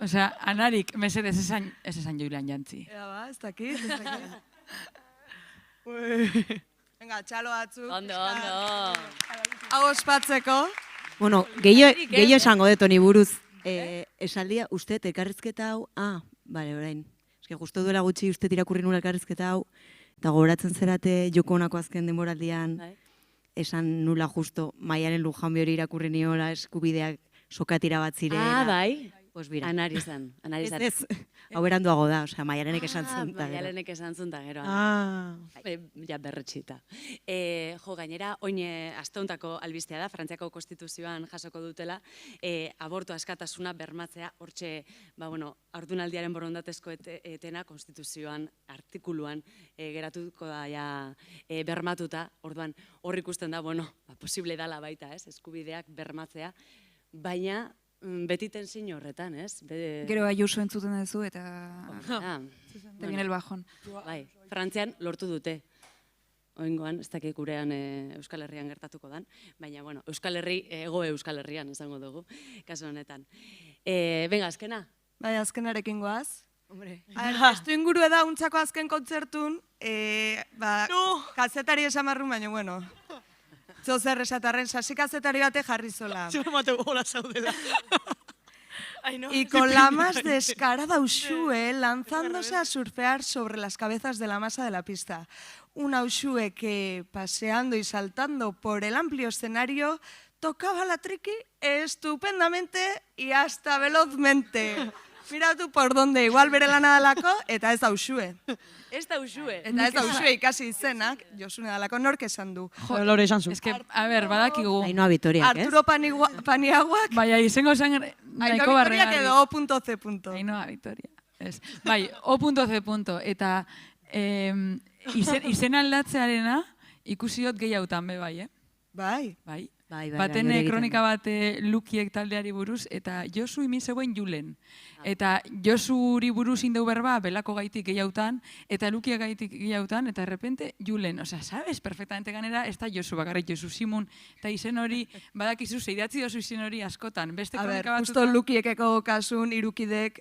Osea, Anarik, mesedez ez esan Julian Jantzi. Ea ba, ez dakit. Venga, txalo batzuk. Ondo. Hau ospatzeko. Bueno, gehiago esango dut honi buruz. Esaldia, uste, elkarrizketa hau, bale, orain. Eske, justo duela gutxi uste irakurri nula elkarrizketa hau, eta gogoratzen zerate joko honako azken denboraldian, Bai. esan nula justo Maialen Lujanbi hori irakurri niola eskubideak sokatira bat ziren. Bai. Pues mira. Anarizan. Ez, hau beranduago da, osea, Maialenek esan zuen. eta gero. Maialenek esan zuen da gero. Ja berretxita. Jo, gainera, oin asteuntako albistea da, Frantziako konstituzioan jasoko dutela, abortu askatasuna bermatzea, hortxe, haurdunaldiaren borondatezko etena konstituzioan, artikuluan, geratuko da ja bermatuta, orduan hor ikusten da, posible dala baita, ez, eskubideak bermatzea, baina beti tensiño horretan, ez? Gero Ayuso entzuten duzu eta te viene el bajón. Bai, Frantzian lortu dute. Oingoan, ez dakik gurean Euskal Herrian gertatuko dan, baina, Euskal Herri, ego Euskal Herrian esango dugu, kasu honetan. Venga, azkena? Bai, azkenarekin goaz. Hombre. Estu inguru eda untzako azken kontzertun, kazetari esamarrun, baina, zer esatarren, sasi kazetari bate jarri zola. Zure mateu hola zaudela. Y con la más descarada Ushue lanzándose a surfear sobre las cabezas de la masa de la pista. Una Ushue que, paseando y saltando por el amplio escenario, tocaba la triqui estupendamente y hasta velozmente. Mira tú por donde, igual bere lana dalako, eta ez dausue. Ez da usue. Eta ez dausue ikasi izenak, Josune dalako nork esan du. Lore esan zu. Ez que, a ber, badakigu. Ainhoa Vitoriak, ez? Arturo Paniaguak, Baina izango zen Ainhoa nahiko Vitoriak barregarri. edo O.C. Ainhoa Vitoria. Ez. Bai, O.C. Eta izen aldatzearena ikusiot gehiautan be bai, eh? Bai. Bai. Bai, bai, Baten hori egiten kronika du. bat Lukiek taldeari buruz, eta Josu imi zegoen Julen. Eta Josuri buruz indeu berba belako gaitik gehiautan, eta Lukiek gaitik gehiautan, eta errepente Julen. Osea, sabes, perfectamente ganera, ez da Josu bakarrik, Josu Simun, eta izen hori, badakizu, zeidatzi dozu izen hori askotan. Beste A ber, kronika justo batzutan... Lukiekeko kasun irukidek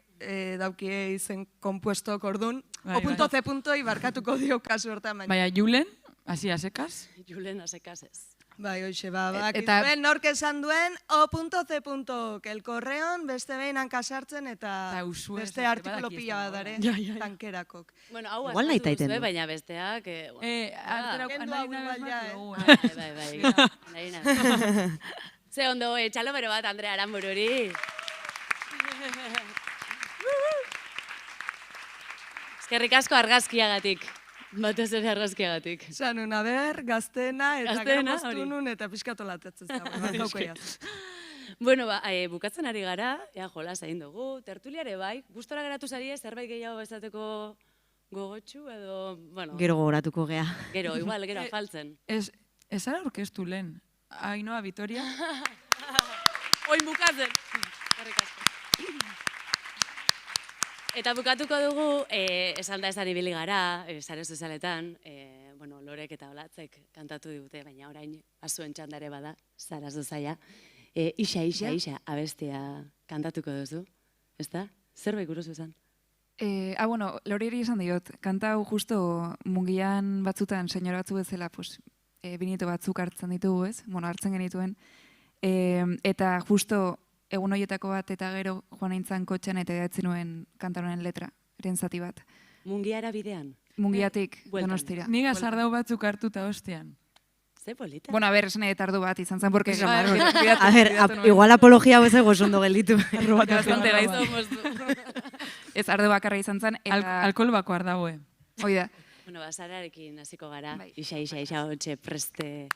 daukie izen kompuestok ordun. Bai, O.C. barkatuko dio kasu hortan baina. Baina Julen, hasi asekaz, Julen asekasez. Bai, hoxe, ba, Eta- bakizuen nork esan duen O.C. El korreon beste behin hankasartzen eta Eta usue, beste ez, artikulo badaki ez pila dago, bat dare, eh? tankerakok. Bueno, hau Igual nahi asmatu taiten duzue, du. baina besteak... kendu hau igual ja, Bai. Nahi. Ze ondo, txalo bero bat, Andrea Aranbururi. Eskerrik asko argazkiagatik. Batez ere argazkiagatik. Zanun, aber, gaztena, eta gero Gaztena, moztunun, eta pixkatolatetzen zago. Bueno, bukatzen ari gara, ea jolas egin dugu, tertuliare bai, gustora geratu zarie, zerbait gehiago bezateko gogotxu edo, bueno, Gero gogoratuko gea. gero, igual, gero afaltzen. Ez ara orkestu lehen. Ainhoa Vitoria. Oin bukatzen! Eskerrik asko. Eta bukatuko dugu, esan da esan ibili gara, sare sozialetan, bueno, Lorek eta Olatzek kantatu digute, baina orain azuen txandare bada, Sara Zozaia. Ixa, abestia kantatuko duzu, ezta? Zerbait guruzu esan? Bueno, Loreri esan diot, kanta hau justo mungian batzutan, senyora batzu bezala, pues, binito batzuk hartzen ditugu, ez? Bueno, hartzen genituen. Eta justo egun horietako bat eta gero joan nintzen kotxean eta idatzi nuen kantaronen letra, eren zati bat. Mungiara bidean? Mungiatik bueltan. Donostira. Niga sardau batzuk hartuta ostean. Ze polita. Bueno, a ver, esan nahi tardu bat izan zen, porque... A ver, igual apologia hau ez ego ondo gelditu. Bastante Bai, gaizto moztu. Ez ardu bakarra izan zen, eta... Alkohol bakoar dagoe. Hoi da. Bueno, Sararekin hasiko gara. Bai. Ixa, hotxe preste...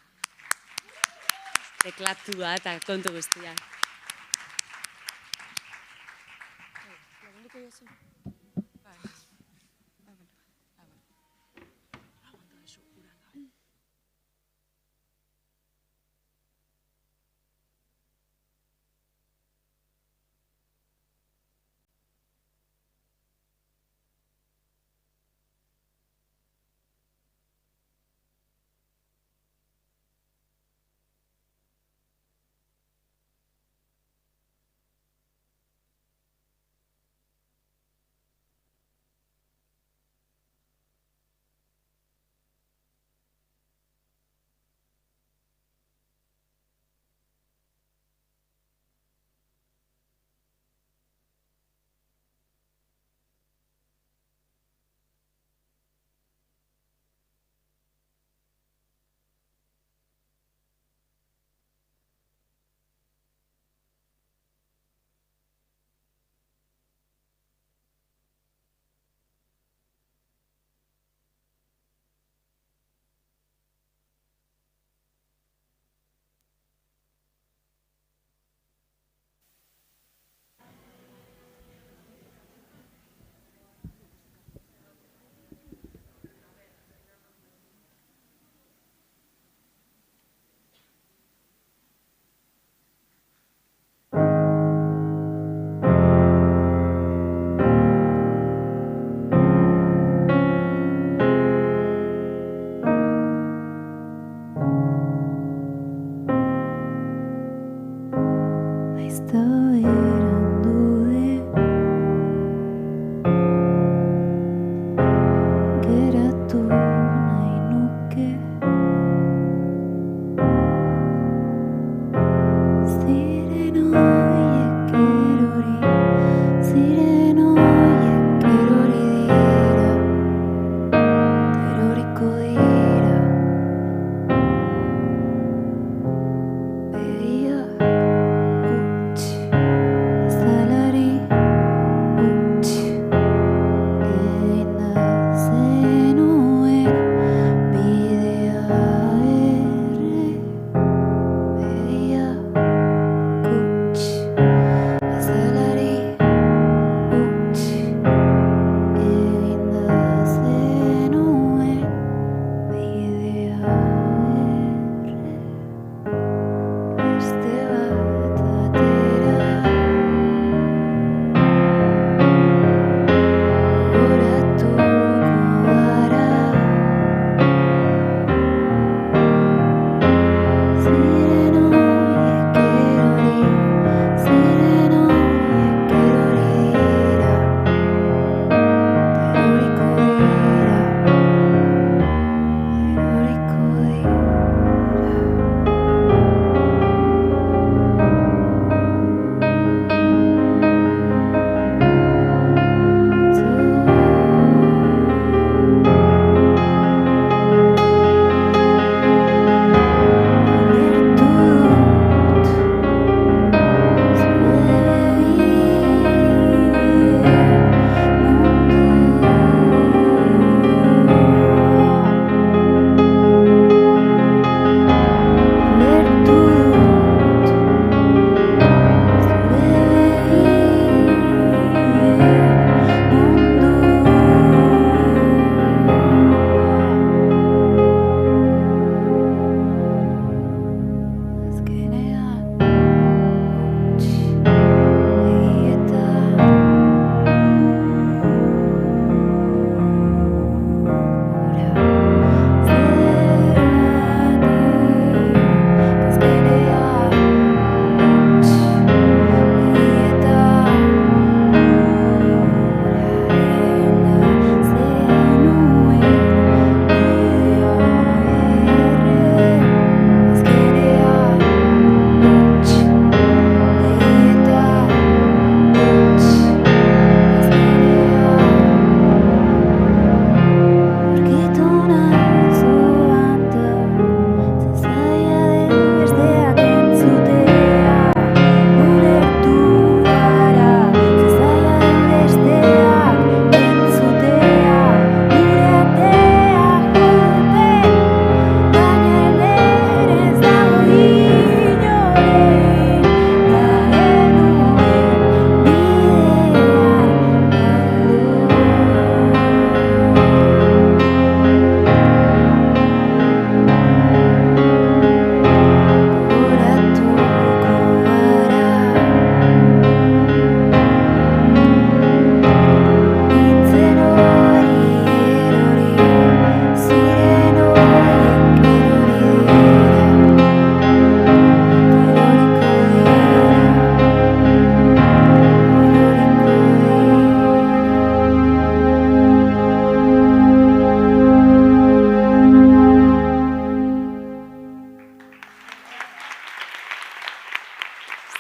Teklatua eta kontu guztia. Baby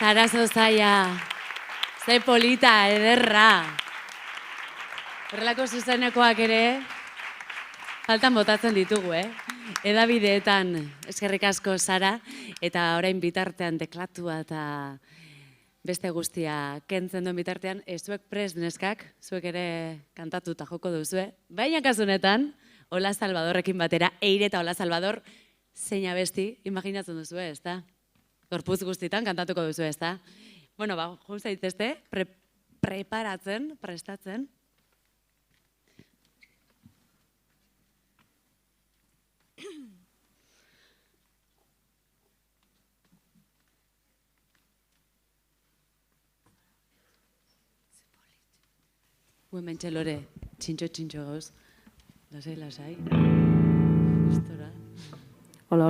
Zarazo zaia, ze polita, ederra. Horrelako zuzenekoak ere, faltan botatzen ditugu, Edabideetan, eskerrik asko Sara, eta orain bitartean teklatua eta beste guztia kentzen duen bitartean, zuek prest neskak, zuek ere kantatuta joko duzue. Baina kasunetan, Ola Salvadorrekin batera, Eire eta Ola Salvador, zein abesti, imaginatzen duzue, ez da? Gorputz guztitan kantatuko duzue, ez da? Bueno, jo zaitezte, preparatzen, prestatzen. Guen mentxe lore, txintxo gauz. Lasai. Gustora. Hola.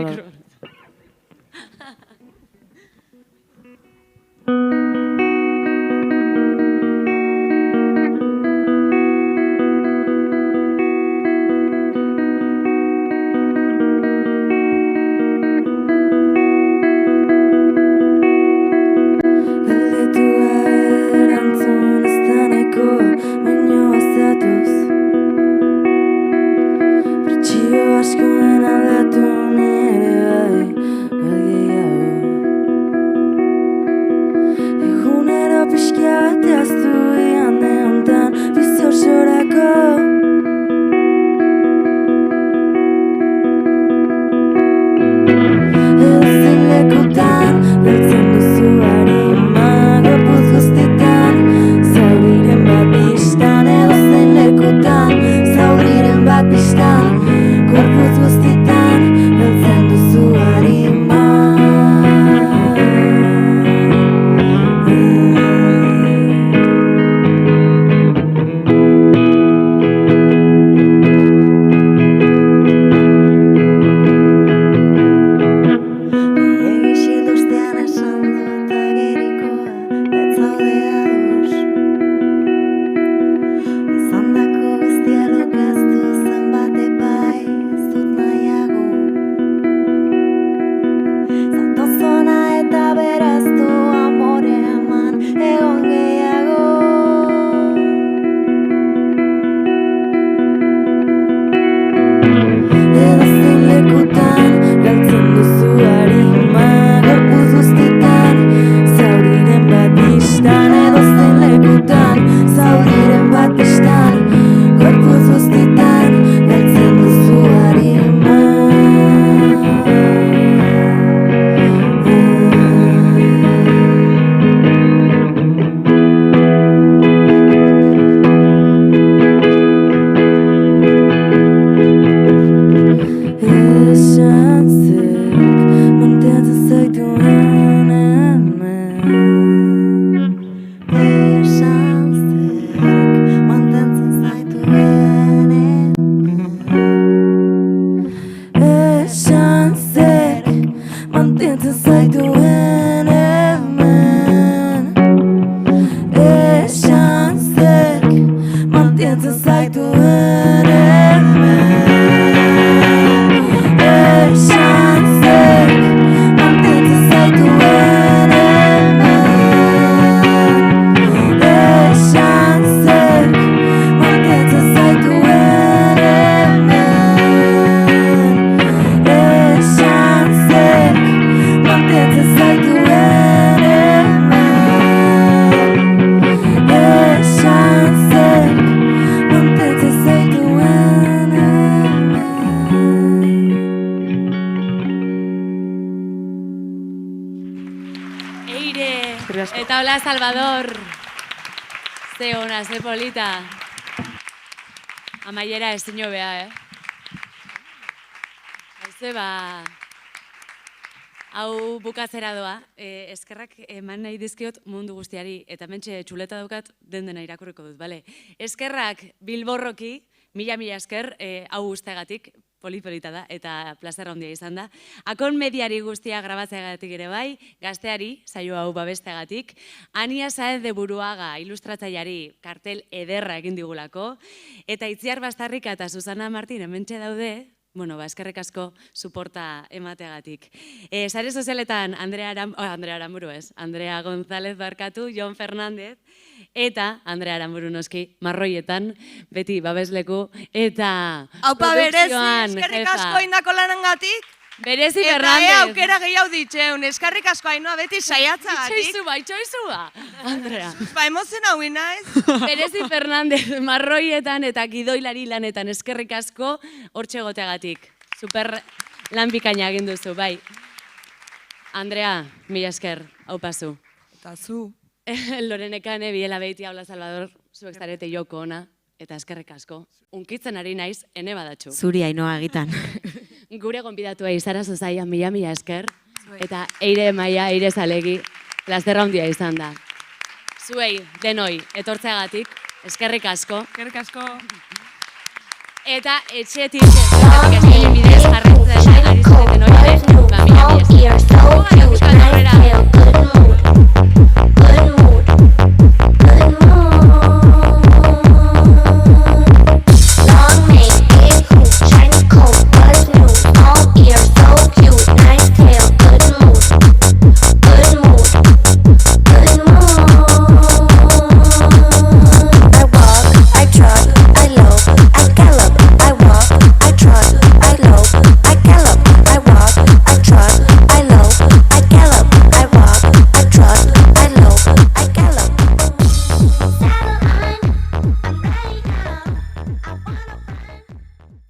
Eta Ola Salvador, ze ona, ze polita. Amaiera ez dino beha, Hauze, hau bukatzera doa, eskerrak eman nahi dizkiot mundu guztiari, eta mentxe txuleta daukat dena irakurriko dut, bale? Eskerrak Bilborroki, mila esker, hau guzteagatik, polipolita da, eta plazera handia izan da. Akon mediari guztia grabatzeagatik ere bai, gazteari, saio hau babesteagatik, Ania Saez de Buruaga, ilustratzaileari kartel ederra egin digulako, eta Itziar Bastarrika eta Susana Martin hementxe daude, Bueno, eskerrik asko suporta emateagatik. Sare sozialetan Andrea Aramburu ez, Andrea González barkatu, Jon Fernández, eta Andrea Aramburu noski, marroietan, beti babesleku, eta Aupa berezi, produkzioan eskerrik jefa. asko indako lanangatik. Berezi Eta Fernández. aukera gehiago ditzeun, eskerrik asko Ainhoa beti saiatzagatik. Itxoizu ba, Andrea. Ba, emozien hau naiz. Berezi Fernández, marroietan eta gidoilari lanetan eskerrik asko hortxe egoteagatik. Super lan bikaina egin duzu, bai. Andrea, mila esker, hau pasu. Eta zu. Lorenekane, Biela Beiti, Aula Salvador, zuek zarete joko ona, eta eskerrik asko. Unkitzen ari naiz, ene badatxu. Zuri Ainhoa egitan. Gure gonbidatua Sara Sozaia, mila esker, eta Eire Maia, Eire Zalegi, plazerra handia izan da. Zuei, denoi, etortzeagatik, eskerrik asko. Eskerrik asko. Eta etxetik, eskenen bidez jarritzen ari zareten hori, mila esker. Euskal Herrera.